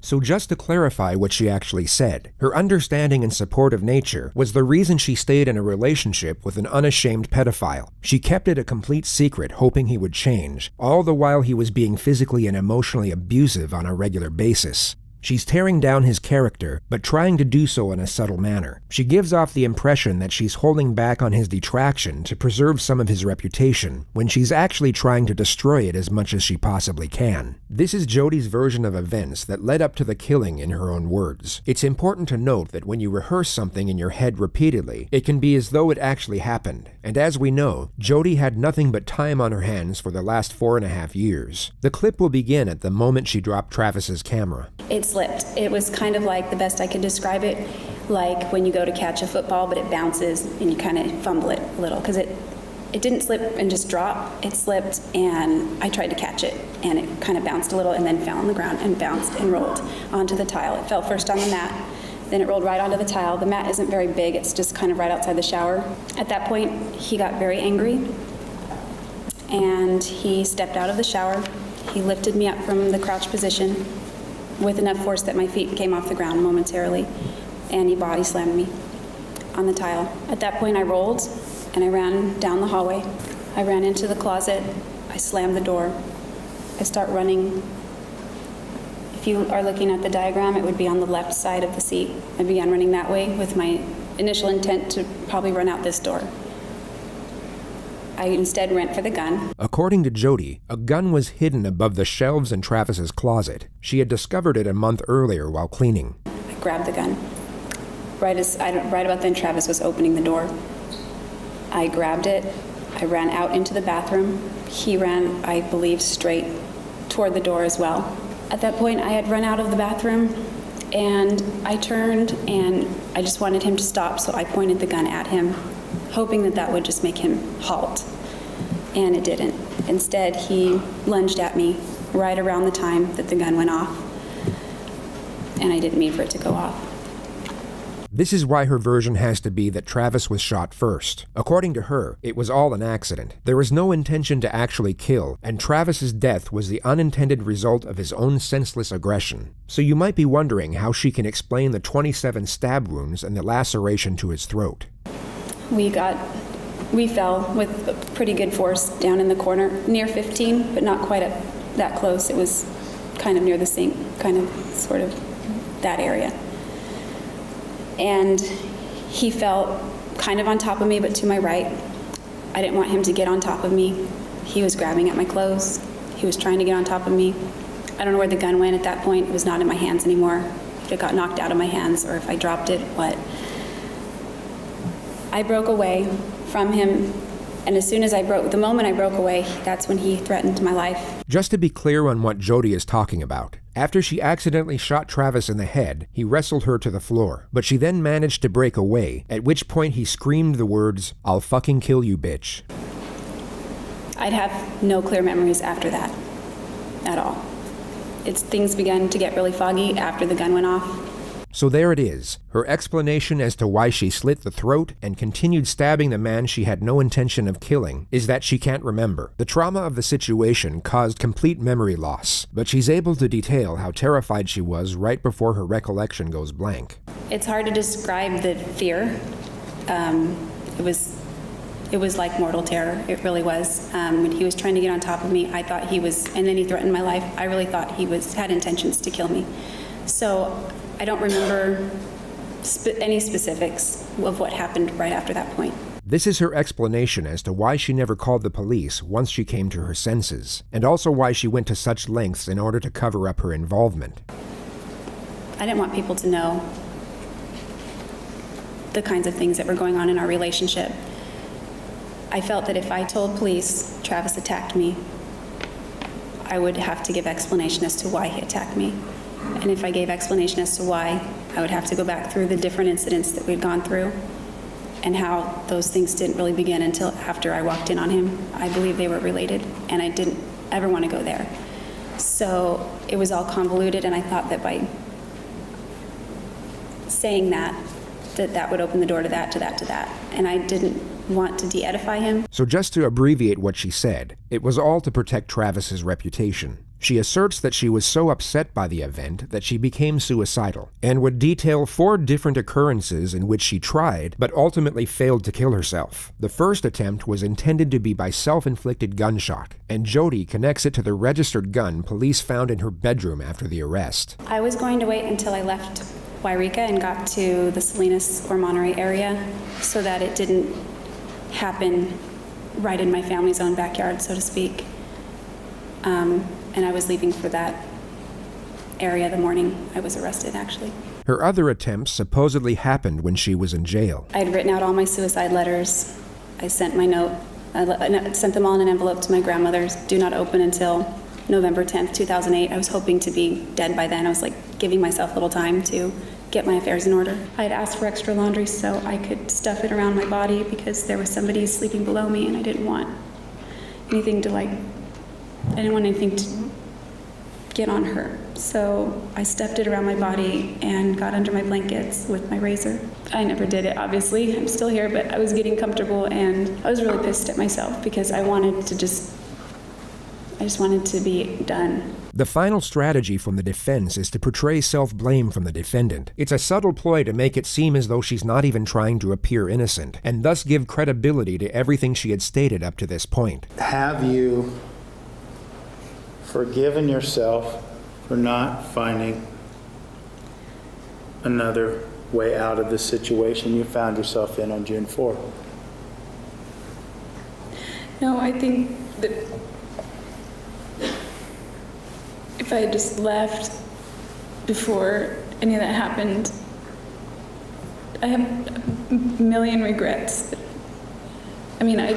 So just to clarify what she actually said, her understanding and support of nature was the reason she stayed in a relationship with an unashamed pedophile. She kept it a complete secret, hoping he would change, all the while he was being physically and emotionally abusive on a regular basis. She's tearing down his character, but trying to do so in a subtle manner. She gives off the impression that she's holding back on his detraction to preserve some of his reputation, when she's actually trying to destroy it as much as she possibly can. This is Jodi's version of events that led up to the killing in her own words. It's important to note that when you rehearse something in your head repeatedly, it can be as though it actually happened. And as we know, Jodi had nothing but time on her hands for the last 4.5 years. The clip will begin at the moment she dropped Travis's camera. It slipped. It was kind of like, the best I could describe it, like when you go to catch a football but it bounces and you kind of fumble it a little, because It didn't slip and just drop. It slipped, and I tried to catch it, and it kind of bounced a little and then fell on the ground and bounced and rolled onto the tile. It fell first on the mat, then it rolled right onto the tile. The mat isn't very big. It's just kind of right outside the shower. At that point, he got very angry, and he stepped out of the shower. He lifted me up from the crouch position with enough force that my feet came off the ground momentarily, and he body slammed me on the tile. At that point, I rolled, and I ran down the hallway. I ran into the closet. I slammed the door. I start running. If you are looking at the diagram, it would be on the left side of the seat. I began running that way with my initial intent to probably run out this door. I instead went for the gun. According to Jodi, a gun was hidden above the shelves in Travis's closet. She had discovered it a month earlier while cleaning. I grabbed the gun. Right about then, Travis was opening the door. I grabbed it. I ran out into the bathroom. He ran, I believe, straight toward the door as well. At that point, I had run out of the bathroom, and I turned, and I just wanted him to stop, so I pointed the gun at him, hoping that that would just make him halt. And it didn't. Instead, he lunged at me right around the time that the gun went off, and I didn't mean for it to go off. This is why her version has to be that Travis was shot first. According to her, it was all an accident. There was no intention to actually kill, and Travis's death was the unintended result of his own senseless aggression. So you might be wondering how she can explain the 27 stab wounds and the laceration to his throat. We fell with pretty good force down in the corner, near 15, but not quite that close. It was kind of near the sink, kind of, sort of that area. And he fell kind of on top of me, but to my right. I didn't want him to get on top of me. He was grabbing at my clothes. He was trying to get on top of me. I don't know where the gun went at that point. It was not in my hands anymore. If it got knocked out of my hands or if I dropped it, what. I broke away from him, and the moment I broke away, that's when he threatened my life. Just to be clear on what Jodi is talking about, after she accidentally shot Travis in the head, he wrestled her to the floor, but she then managed to break away, at which point he screamed the words, "I'll fucking kill you, bitch." I'd have no clear memories after that, at all. Things began to get really foggy after the gun went off. So there it is, her explanation as to why she slit the throat and continued stabbing the man she had no intention of killing is that she can't remember. The trauma of the situation caused complete memory loss, but she's able to detail how terrified she was right before her recollection goes blank. It's hard to describe the fear. It was like mortal terror. It really was. When he was trying to get on top of me, I thought he was, and then he threatened my life. I really thought he had intentions to kill me. So I don't remember any specifics of what happened right after that point. This is her explanation as to why she never called the police once she came to her senses, and also why she went to such lengths in order to cover up her involvement. I didn't want people to know the kinds of things that were going on in our relationship. I felt that if I told police Travis attacked me, I would have to give explanation as to why he attacked me. And if I gave explanation as to why, I would have to go back through the different incidents that we'd gone through and how those things didn't really begin until after I walked in on him. I believe they were related, and I didn't ever want to go there. So it was all convoluted, and I thought that by saying that would open the door to that, to that, to that. And I didn't want to de-edify him. So just to abbreviate what she said, it was all to protect Travis's reputation. She asserts that she was so upset by the event that she became suicidal, and would detail 4 different occurrences in which she tried, but ultimately failed to kill herself. The first attempt was intended to be by self-inflicted gunshot, and Jodi connects it to the registered gun police found in her bedroom after the arrest. I was going to wait until I left Wairika and got to the Salinas or Monterey area so that it didn't happen right in my family's own backyard, so to speak. And I was leaving for that area the morning I was arrested, actually. Her other attempts supposedly happened when she was in jail. I had written out all my suicide letters. I sent my note, I sent them all in an envelope to my grandmother's, do not open until November 10th, 2008. I was hoping to be dead by then. I was like giving myself a little time to get my affairs in order. I had asked for extra laundry so I could stuff it around my body because there was somebody sleeping below me and I didn't want anything to I didn't want anything to get on her. So I stuffed it around my body and got under my blankets with my razor. I never did it, obviously. I'm still here, but I was getting comfortable and I was really pissed at myself because I just wanted to be done. The final strategy from the defense is to portray self-blame from the defendant. It's a subtle ploy to make it seem as though she's not even trying to appear innocent, and thus give credibility to everything she had stated up to this point. Have you forgiven yourself for not finding another way out of the situation you found yourself in on June 4th? No, I think that if I had just left before any of that happened, I have a million regrets. I mean, I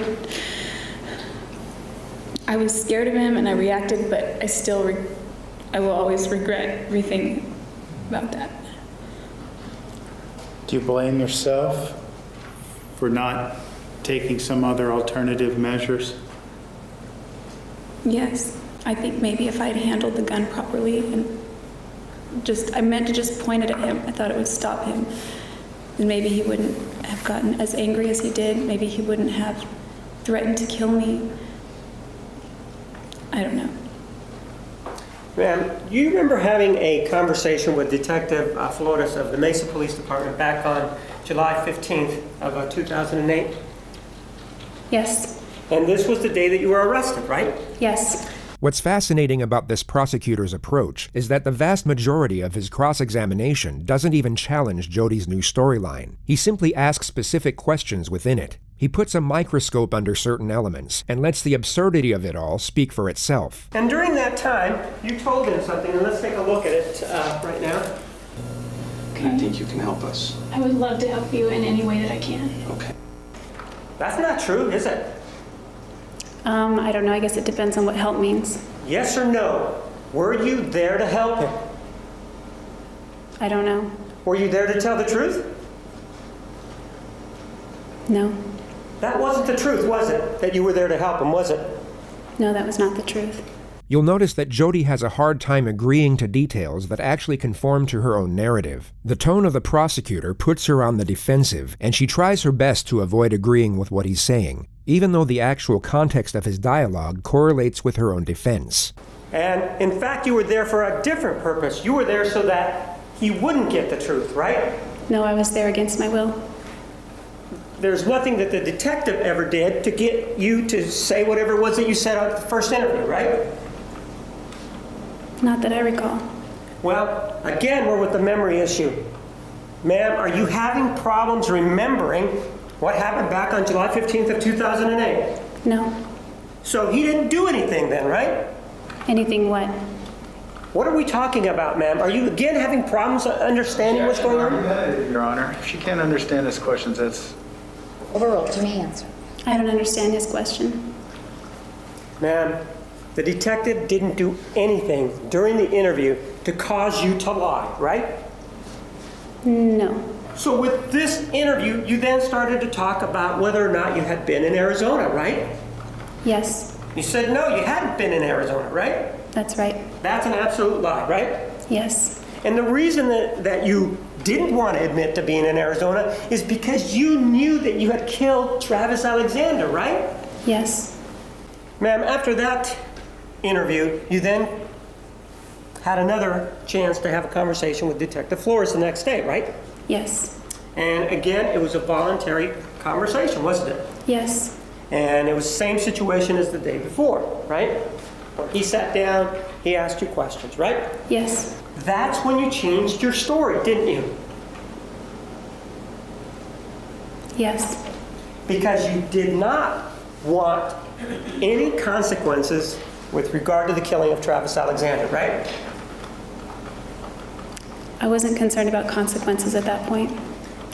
was scared of him and I reacted, but I will always regret everything about that. Do you blame yourself for not taking some other alternative measures? Yes, I think maybe if I had handled the gun properly and I meant to just point it at him. I thought it would stop him. And maybe he wouldn't have gotten as angry as he did. Maybe he wouldn't have threatened to kill me. I don't know. Ma'am, do you remember having a conversation with Detective Flores of the Mesa Police Department back on July 15th of 2008? Yes. And this was the day that you were arrested, right? Yes. What's fascinating about this prosecutor's approach is that the vast majority of his cross-examination doesn't even challenge Jodi's new storyline. He simply asks specific questions within it. He puts a microscope under certain elements and lets the absurdity of it all speak for itself. And during that time, you told him something, and let's take a look at it right now. Okay. I think you can help us. I would love to help you in any way that I can. Okay. That's not true, is it? I don't know. I guess it depends on what help means. Yes or no? Were you there to help him? I don't know. Were you there to tell the truth? No. That wasn't the truth, was it? That you were there to help him, was it? No, that was not the truth. You'll notice that Jodi has a hard time agreeing to details that actually conform to her own narrative. The tone of the prosecutor puts her on the defensive, and she tries her best to avoid agreeing with what he's saying, even though the actual context of his dialogue correlates with her own defense. And in fact, you were there for a different purpose. You were there so that he wouldn't get the truth, right? No, I was there against my will. There's nothing that the detective ever did to get you to say whatever it was that you said at the first interview, right? Not that I recall. Well, again, we're with the memory issue. Ma'am, are you having problems remembering what happened back on July 15th of 2008? No. So he didn't do anything then, right? Anything what? What are we talking about, ma'am? Are you again having problems understanding what's going on? Your Honor, if she can't understand his questions, that's... Overruled. To me, answer. I don't understand his question. Ma'am, the detective didn't do anything during the interview to cause you to lie, right? No. So with this interview, you then started to talk about whether or not you had been in Arizona, right? Yes. You said no, you hadn't been in Arizona, right? That's right. That's an absolute lie, right? Yes. And the reason that you didn't want to admit to being in Arizona is because you knew that you had killed Travis Alexander, right? Yes. Ma'am, after that interview, you then had another chance to have a conversation with Detective Flores the next day, right? Yes. And again, it was a voluntary conversation, wasn't it? Yes. And it was the same situation as the day before, right? He sat down, he asked you questions, right? Yes. That's when you changed your story, didn't you? Yes. Because you did not want any consequences with regard to the killing of Travis Alexander, right? I wasn't concerned about consequences at that point.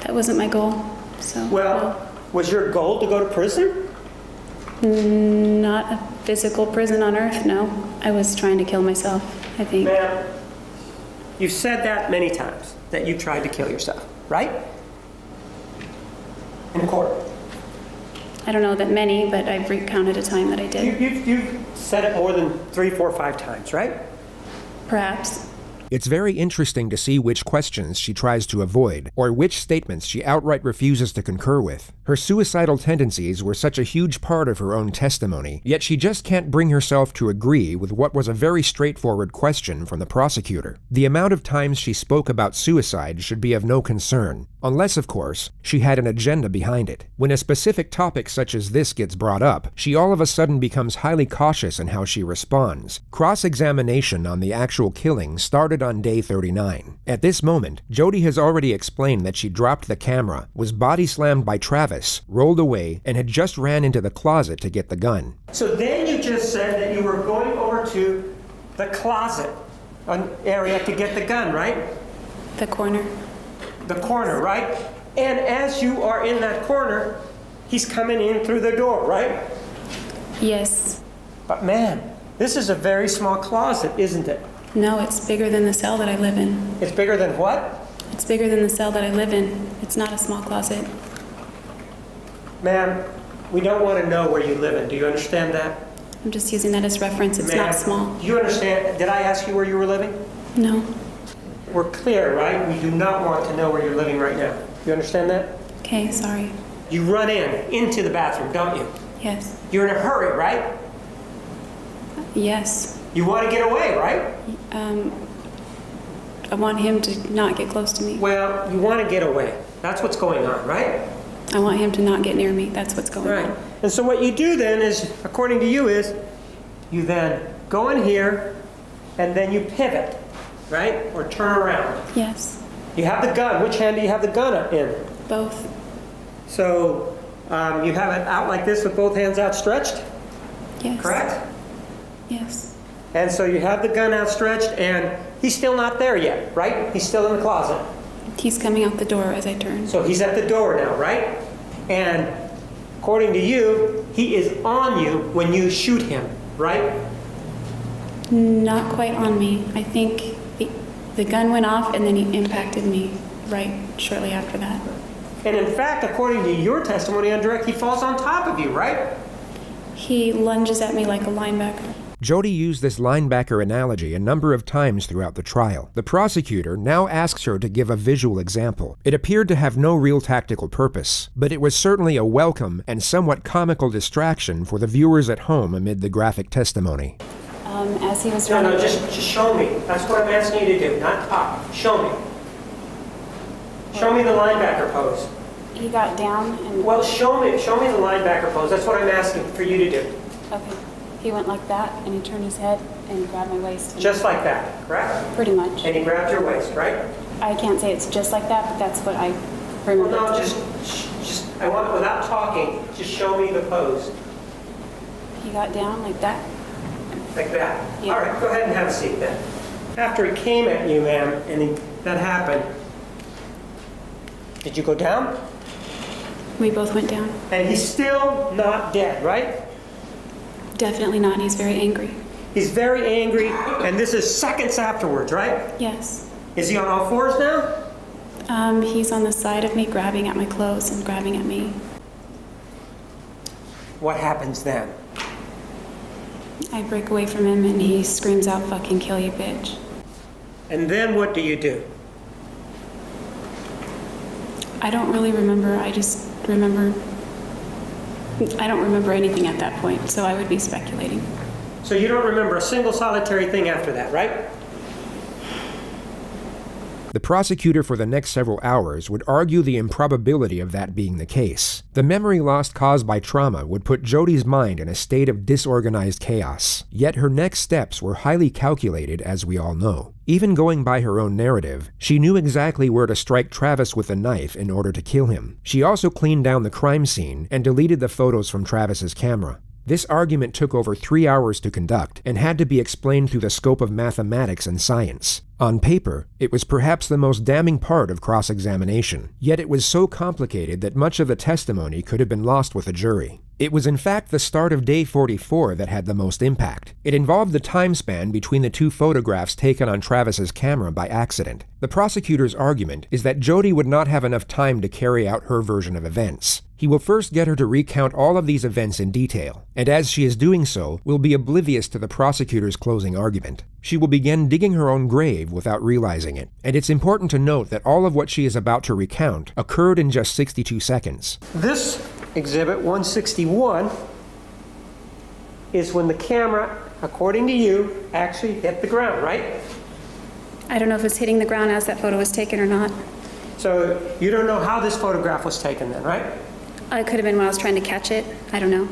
That wasn't my goal. So. Well, was your goal to go to prison? Not a physical prison on Earth, no. I was trying to kill myself, I think. Ma'am, You've said that many times, that you tried to kill yourself, right? In court. I don't know that many, but I've recounted a time that I did. You've said it more than 3, 4, 5 times, right? Perhaps. It's very interesting to see which questions she tries to avoid, or which statements she outright refuses to concur with. Her suicidal tendencies were such a huge part of her own testimony, yet she just can't bring herself to agree with what was a very straightforward question from the prosecutor. The amount of times she spoke about suicide should be of no concern, unless, of course, she had an agenda behind it. When a specific topic such as this gets brought up, she all of a sudden becomes highly cautious in how she responds. Cross-examination on the actual killing started on day 39. At this moment, Jodi has already explained that she dropped the camera, was body slammed by Travis, rolled away, and had just ran into the closet to get the gun. So then you just said that you were going over to the closet area to get the gun, right? The corner. The corner, right? And as you are in that corner, he's coming in through the door, right? Yes. But man, this is a very small closet, isn't it? No, it's bigger than the cell that I live in. It's bigger than what? It's bigger than the cell that I live in. It's not a small closet. Ma'am, we don't want to know where you live in. Do you understand that? I'm just using that as reference. It's not small. Do you understand? Did I ask you where you were living? No. We're clear, right? We do not want to know where you're living right now. You understand that? Okay, sorry. You run into the bathroom, don't you? Yes. You're in a hurry, right? Yes. You want to get away, right? I want him to not get close to me. Well, you want to get away. That's what's going on, right? I want him to not get near me. That's what's going on. And so what you do then is, according to you, is you then go in here and then you pivot, right? Or turn around. Yes. You have the gun. Which hand do you have the gun in? Both. So you have it out like this with both hands outstretched? Yes. Correct? Yes. And so you have the gun outstretched and he's still not there yet, right? He's still in the closet. He's coming out the door as I turn. So he's at the door now, right? And according to you, he is on you when you shoot him, right? Not quite on me. I think the gun went off and then he impacted me right shortly after that. And in fact, according to your testimony on direct, he falls on top of you, right? He lunges at me like a linebacker. Jodi used this linebacker analogy a number of times throughout the trial. The prosecutor now asks her to give a visual example. It appeared to have no real tactical purpose, but it was certainly a welcome and somewhat comical distraction for the viewers at home amid the graphic testimony. As he was running... No, just show me. That's what I'm asking you to do, not talk. Show me. Show me the linebacker pose. He got down and... Well, show me the linebacker pose. That's what I'm asking for you to do. Okay. He went like that, and he turned his head and grabbed my waist. Just like that, correct? Pretty much. And he grabbed your waist, right? I can't say it's just like that, but that's what I remember. Well, no, just I want, without talking, just show me the pose. He got down like that. Like that? Yeah. All right, go ahead and have a seat then. After he came at you, ma'am, and that happened, did you go down? We both went down. And he's still not dead, right? Definitely not. He's very angry. He's very angry, and this is seconds afterwards, right? Yes. Is he on all fours now? He's on the side of me, grabbing at my clothes and grabbing at me. What happens then? I break away from him, and he screams out, "Fucking kill you, bitch." And then what do you do? I don't really remember. I just remember... I don't remember anything at that point, so I would be speculating. So you don't remember a single solitary thing after that, right? The prosecutor for the next several hours would argue the improbability of that being the case. The memory loss caused by trauma would put Jodi's mind in a state of disorganized chaos. Yet her next steps were highly calculated, as we all know. Even going by her own narrative, she knew exactly where to strike Travis with a knife in order to kill him. She also cleaned down the crime scene and deleted the photos from Travis's camera. This argument took over 3 hours to conduct and had to be explained through the scope of mathematics and science. On paper, it was perhaps the most damning part of cross-examination, yet it was so complicated that much of the testimony could have been lost with a jury. It was in fact the start of day 44 that had the most impact. It involved the time span between the two photographs taken on Travis's camera by accident. The prosecutor's argument is that Jodi would not have enough time to carry out her version of events. He will first get her to recount all of these events in detail, and as she is doing so, will be oblivious to the prosecutor's closing argument. She will begin digging her own grave without realizing it, and it's important to note that all of what she is about to recount occurred in just 62 seconds. This Exhibit 161 is when the camera, according to you, actually hit the ground, right? I don't know if it's hitting the ground as that photo was taken or not. So you don't know how this photograph was taken then, right? It could have been when I was trying to catch it. I don't know.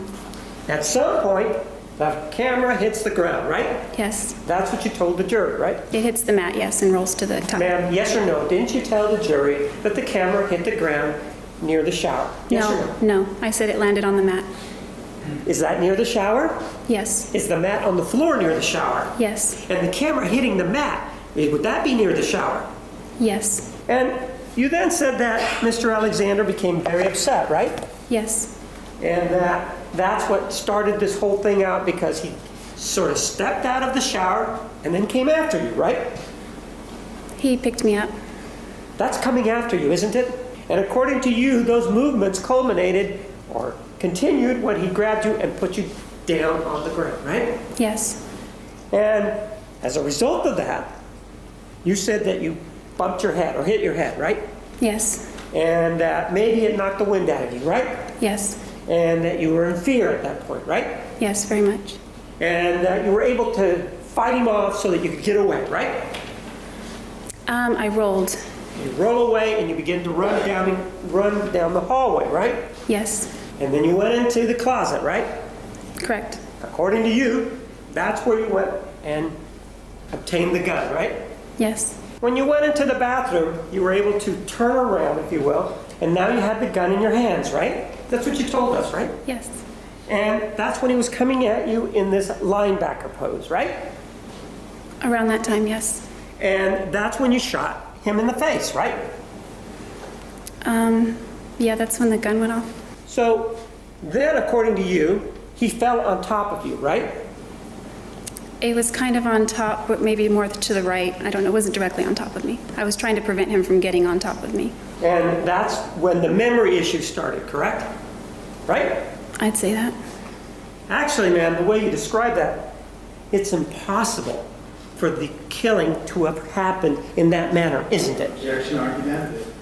At some point, the camera hits the ground, right? Yes. That's what you told the jury, right? It hits the mat, yes, and rolls to the top. Ma'am, yes or no? Didn't you tell the jury that the camera hit the ground near the shower? Yes or no? No. I said it landed on the mat. Is that near the shower? Yes. Is the mat on the floor near the shower? Yes. And the camera hitting the mat, would that be near the shower? Yes. And you then said that Mr. Alexander became very upset, right? Yes. And that's what started this whole thing out, because he sort of stepped out of the shower and then came after you, right? He picked me up. That's coming after you, isn't it? And according to you, those movements culminated or continued when he grabbed you and put you down on the ground, right? Yes. And as a result of that, you said that you bumped your head or hit your head, right? Yes. And maybe it knocked the wind out of you, right? Yes. And that you were in fear at that point, right? Yes, very much. And you were able to fight him off so that you could get away, right? I rolled. You roll away and you begin to run down the hallway, right? Yes. And then you went into the closet, right? Correct. According to you, that's where you went and obtained the gun, right? Yes. When you went into the bathroom, you were able to turn around, if you will, and now you had the gun in your hands, right? That's what you told us, right? Yes. And that's when he was coming at you in this linebacker pose, right? Around that time, yes. And that's when you shot him in the face, right? Yeah, that's when the gun went off. So then, according to you, he fell on top of you, right? It was kind of on top, but maybe more to the right. I don't know. It wasn't directly on top of me. I was trying to prevent him from getting on top of me. And that's when the memory issue started, correct? Right? I'd say that. Actually, ma'am, the way you describe that, it's impossible for the killing to have happened in that manner, isn't it? Objection, argumentative.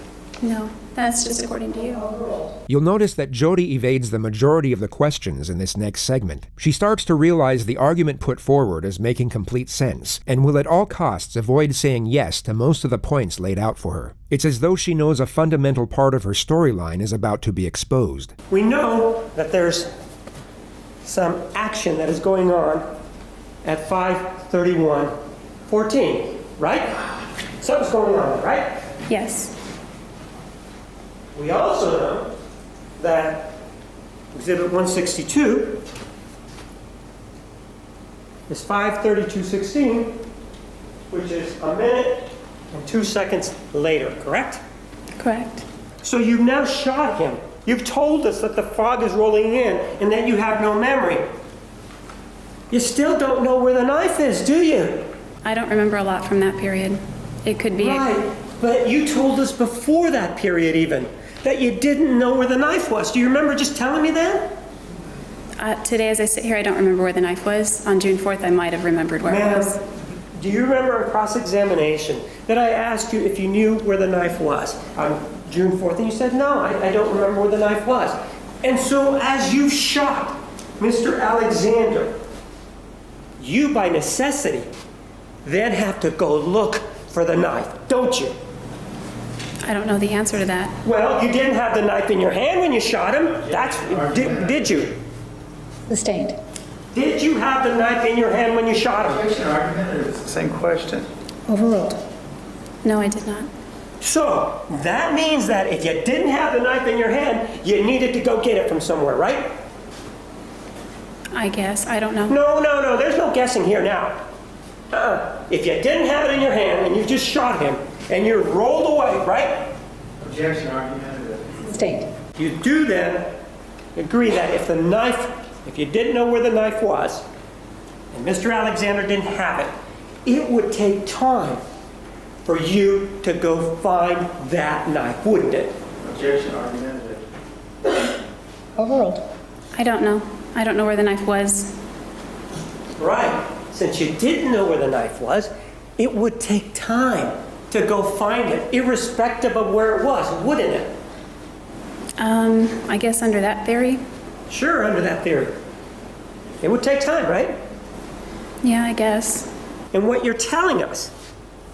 No, that's just according to you. You'll notice that Jodi evades the majority of the questions in this next segment. She starts to realize the argument put forward is making complete sense, and will at all costs avoid saying yes to most of the points laid out for her. It's as though she knows a fundamental part of her storyline is about to be exposed. We know that there's some action that is going on at 5:31:14, right? Something's going on, right? Yes. We also know that Exhibit 162 is 5:32:16, which is a minute and 2 seconds later, correct? Correct. So you've now shot him. You've told us that the fog is rolling in and that you have no memory. You still don't know where the knife is, do you? I don't remember a lot from that period. It could be. Right, but you told us before that period even that you didn't know where the knife was. Do you remember just telling me that? Today, as I sit here, I don't remember where the knife was. On June 4th, I might have remembered where it was. Do you remember in cross-examination that I asked you if you knew where the knife was on June 4th? And you said, no, I don't remember where the knife was. And so as you shot Mr. Alexander, you by necessity then have to go look for the knife, don't you? I don't know the answer to that. Well, you didn't have the knife in your hand when you shot him. Did you? Sustained. Did you have the knife in your hand when you shot him? Objection, argumentative. It's the same question. Overruled. No, I did not. So that means that if you didn't have the knife in your hand, you needed to go get it from somewhere, right? I guess. I don't know. No. There's no guessing here now. If you didn't have it in your hand and you just shot him and you rolled away, right? Objection, argumentative. Sustained. You do then agree that if you didn't know where the knife was and Mr. Alexander didn't have it, it would take time for you to go find that knife, wouldn't it? Objection, argumentative. Overruled. I don't know. I don't know where the knife was. Right. Since you didn't know where the knife was, it would take time to go find it, irrespective of where it was, wouldn't it? I guess under that theory. Sure, under that theory. It would take time, right? Yeah, I guess. And what you're telling us,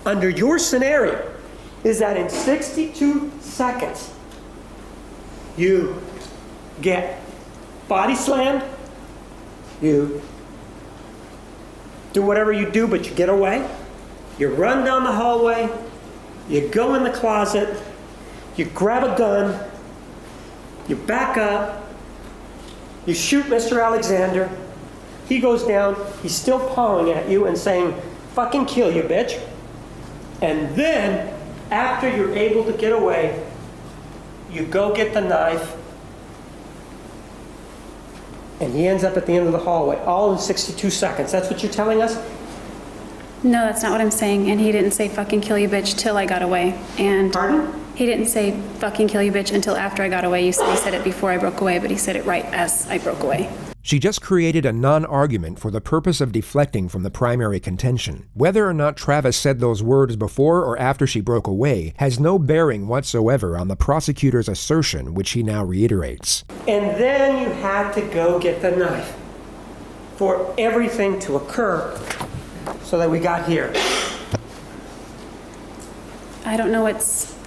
under your scenario, is that in 62 seconds, you get body slammed, you do whatever you do, but you get away, you run down the hallway, you go in the closet, you grab a gun, you back up, you shoot Mr. Alexander, he goes down, he's still pawing at you and saying, "Fucking kill you, bitch." And then, after you're able to get away, you go get the knife, and he ends up at the end of the hallway, all in 62 seconds. That's what you're telling us? No, that's not what I'm saying. And he didn't say fucking kill you bitch till I got away. And Pardon? he didn't say fucking kill you bitch until after I got away. You said he said it before I broke away, but he said it right as I broke away. She just created a non-argument for the purpose of deflecting from the primary contention. Whether or not Travis said those words before or after she broke away has no bearing whatsoever on the prosecutor's assertion, which he now reiterates. And then you had to go get the knife for everything to occur so that we got here. I don't know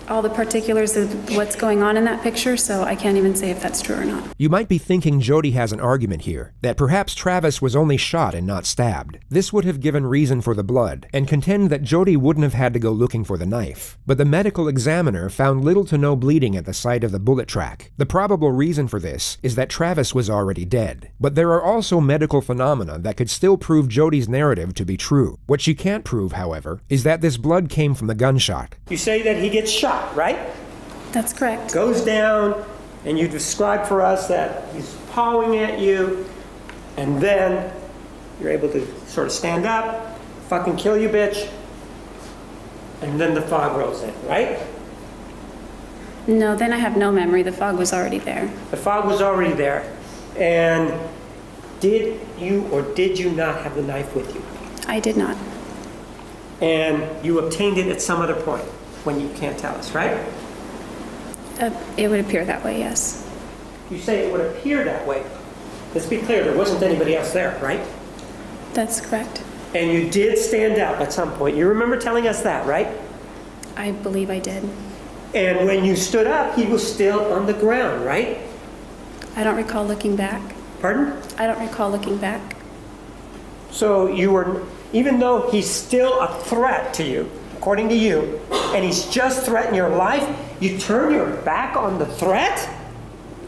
all the particulars of what's going on in that picture, so I can't even say if that's true or not. You might be thinking Jodi has an argument here, that perhaps Travis was only shot and not stabbed. This would have given reason for the blood, and contend that Jodi wouldn't have had to go looking for the knife. But the medical examiner found little to no bleeding at the site of the bullet track. The probable reason for this is that Travis was already dead. But there are also medical phenomena that could still prove Jodi's narrative to be true. What she can't prove, however, is that this blood came from the gunshot. You say that he gets shot, right? That's correct. Goes down, and you describe for us that he's pawing at you, and then you're able to sort of stand up, fucking kill you, bitch, and then the fog rolls in, right? No, then I have no memory. The fog was already there. The fog was already there. And did you or did you not have the knife with you? I did not. And you obtained it at some other point when you can't tell us, right? It would appear that way, yes. You say it would appear that way. Let's be clear, there wasn't anybody else there, right? That's correct. And you did stand up at some point. You remember telling us that, right? I believe I did. And when you stood up, he was still on the ground, right? I don't recall looking back. Pardon? I don't recall looking back. So you were, even though he's still a threat to you, according to you, and he's just threatened your life, you turn your back on the threat?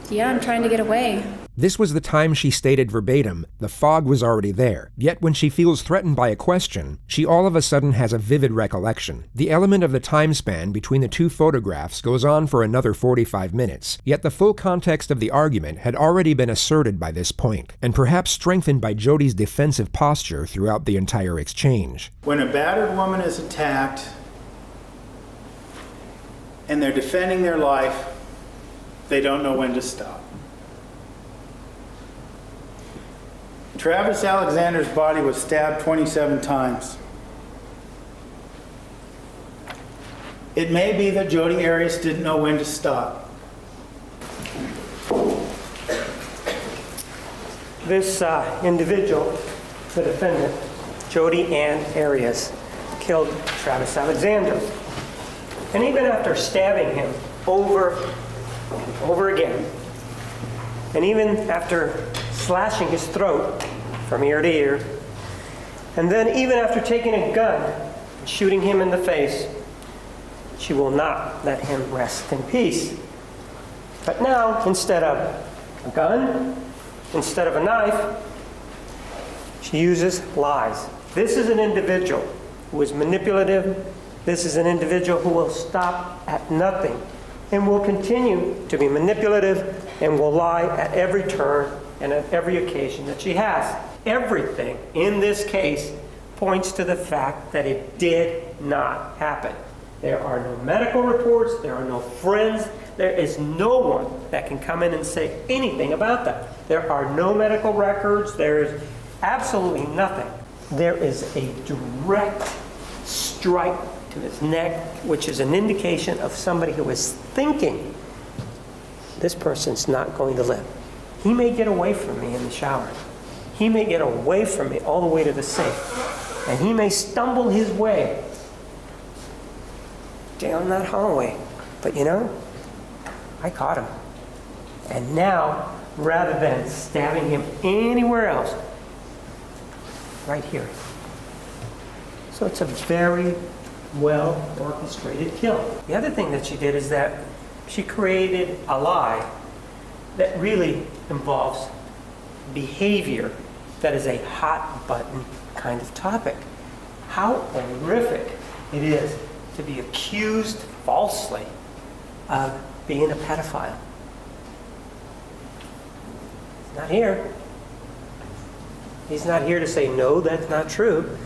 Yeah, I'm trying to get away. This was the time she stated verbatim, the fog was already there. Yet when she feels threatened by a question, she all of a sudden has a vivid recollection. The element of the time span between the two photographs goes on for another 45 minutes, yet the full context of the argument had already been asserted by this point, and perhaps strengthened by Jodi's defensive posture throughout the entire exchange. When a battered woman is attacked and they're defending their life, they don't know when to stop. Travis Alexander's body was stabbed 27 times. It may be that Jodi Arias didn't know when to stop. This individual, the defendant, Jodi Ann Arias, killed Travis Alexander. And even after stabbing him over and over again, and even after slashing his throat from ear to ear, and then even after taking a gun and shooting him in the face, she will not let him rest in peace. But now, instead of a gun, instead of a knife, She uses lies. This is an individual who is manipulative. This is an individual who will stop at nothing and will continue to be manipulative and will lie at every turn and at every occasion that she has. Everything in this case points to the fact that it did not happen. There are no medical reports, there are no friends, there is no one that can come in and say anything about that. There are no medical records, there is absolutely nothing. There is a direct strike to his neck, which is an indication of somebody who is thinking, this person's not going to live. He may get away from me in the shower. He may get away from me all the way to the sink. And he may stumble his way down that hallway. But you know, I caught him. And now, rather than stabbing him anywhere else, right here. So it's a very well orchestrated kill. The other thing that she did is that she created a lie that really involves behavior that is a hot button kind of topic. How horrific it is to be accused falsely of being a pedophile. He's not here. He's not here to say, no, that's not true.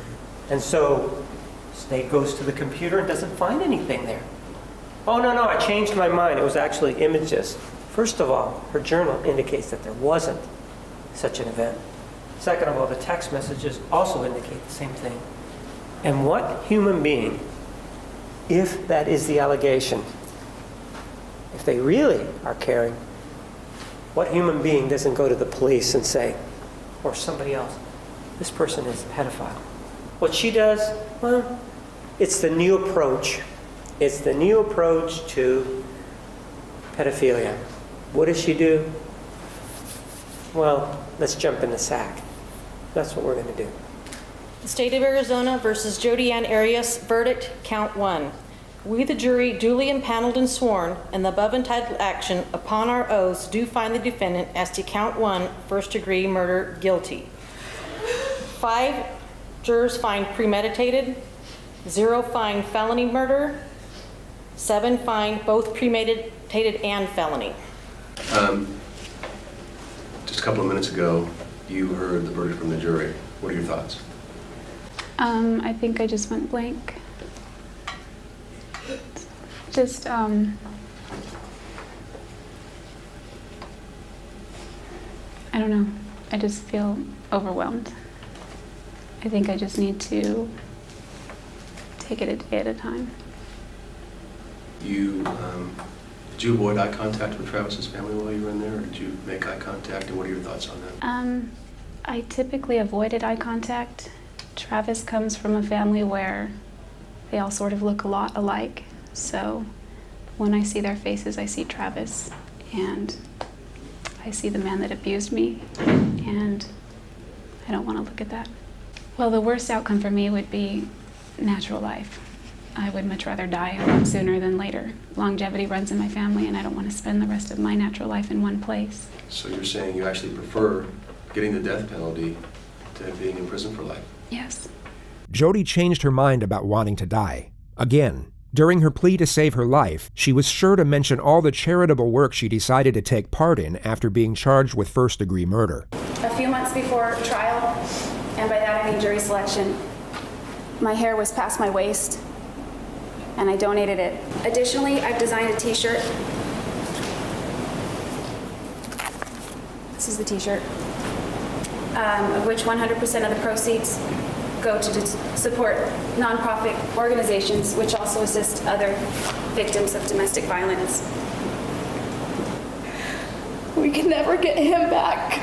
And so Snake goes to the computer and doesn't find anything there. Oh, no, I changed my mind. It was actually images. First of all, her journal indicates that there wasn't such an event. Second of all, the text messages also indicate the same thing. And what human being, if that is the allegation, if they really are caring, what human being doesn't go to the police and say, or somebody else, this person is a pedophile? What she does, well, it's the new approach. It's the new approach to pedophilia. What does she do? Well, let's jump in the sack. That's what we're going to do. The State of Arizona versus Jodi Ann Arias, verdict, count 1. We, the jury, duly impaneled and sworn, in the above entitled action, upon our oaths, do find the defendant as to count 1, first-degree murder, guilty. 5 jurors find premeditated, 0 find felony murder, 7 find both premeditated and felony. Just a couple of minutes ago, you heard the verdict from the jury. What are your thoughts? I think I just went blank. Just, I don't know. I just feel overwhelmed. I think I just need to take it a day at a time. Did you avoid eye contact with Travis's family while you were in there, or did you make eye contact, and what are your thoughts on that? I typically avoided eye contact. Travis comes from a family where they all sort of look a lot alike. So when I see their faces, I see Travis, and I see the man that abused me, and I don't want to look at that. Well, the worst outcome for me would be natural life. I would much rather die a lot sooner than later. Longevity runs in my family, and I don't want to spend the rest of my natural life in one place. So you're saying you actually prefer getting the death penalty to being in prison for life? Yes. Jodi changed her mind about wanting to die. Again, during her plea to save her life, she was sure to mention all the charitable work she decided to take part in after being charged with first-degree murder. A few months before trial, and by that I mean jury selection, my hair was past my waist, and I donated it. Additionally, I've designed a t-shirt. This is the t-shirt, of which 100% of the proceeds go to support nonprofit organizations which also assist other victims of domestic violence. We can never get him back.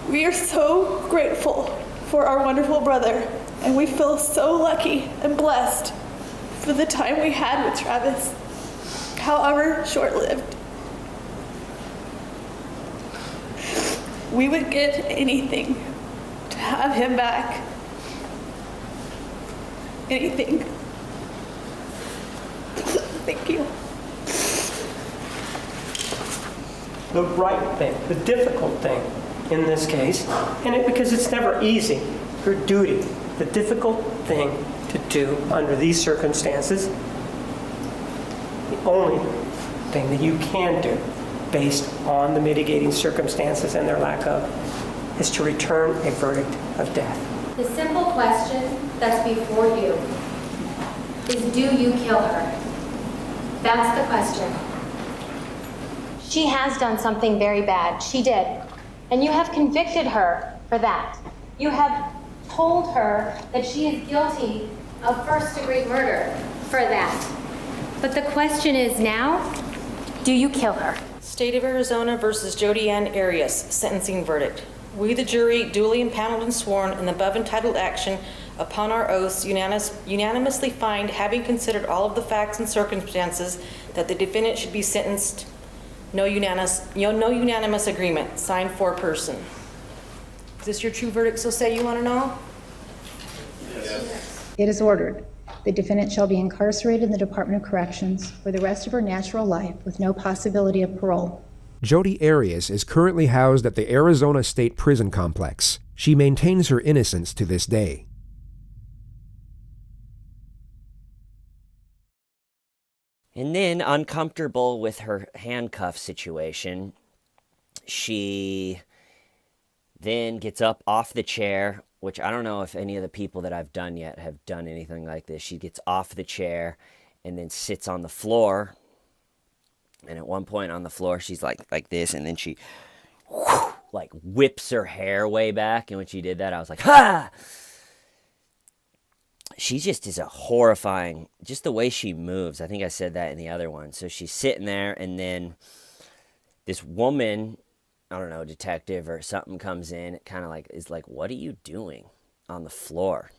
We are so grateful for our wonderful brother, and we feel so lucky and blessed for the time we had with Travis, however short-lived. We would give anything to have him back. Anything. Thank you. the right thing, the difficult thing in this case, and because it's never easy, her duty, the difficult thing to do under these circumstances, the only thing that you can do based on the mitigating circumstances and their lack of, is to return a verdict of death. The simple question that's before you is, do you kill her? That's the question. She has done something very bad. She did. And you have convicted her for that. You have told her that she is guilty of first-degree murder for that. But the question is now, do you kill her? State of Arizona versus Jodi Ann Arias, sentencing verdict. We, the jury, duly impaneled and sworn in the above entitled action, upon our oaths, unanimously find, having considered all of the facts and circumstances, that the defendant should be sentenced. No unanimous agreement. Signed, foreperson. Is this your true verdict, so say you want to know? Yes. It is ordered. The defendant shall be incarcerated in the Department of Corrections for the rest of her natural life with no possibility of parole. Jodi Arias is currently housed at the Arizona State Prison Complex. She maintains her innocence to this day. And then, uncomfortable with her handcuff situation, she then gets up off the chair, which I don't know if any of the people that I've done yet have done anything like this. She gets off the chair and then sits on the floor. And at one point on the floor, she's like this, and then she like whips her hair way back. And when she did that, I was like, ha! She just is a horrifying, just the way she moves. I think I said that in the other one. So she's sitting there, and then this woman, I don't know, detective or something comes in, kind of like, is like, what are you doing on the floor?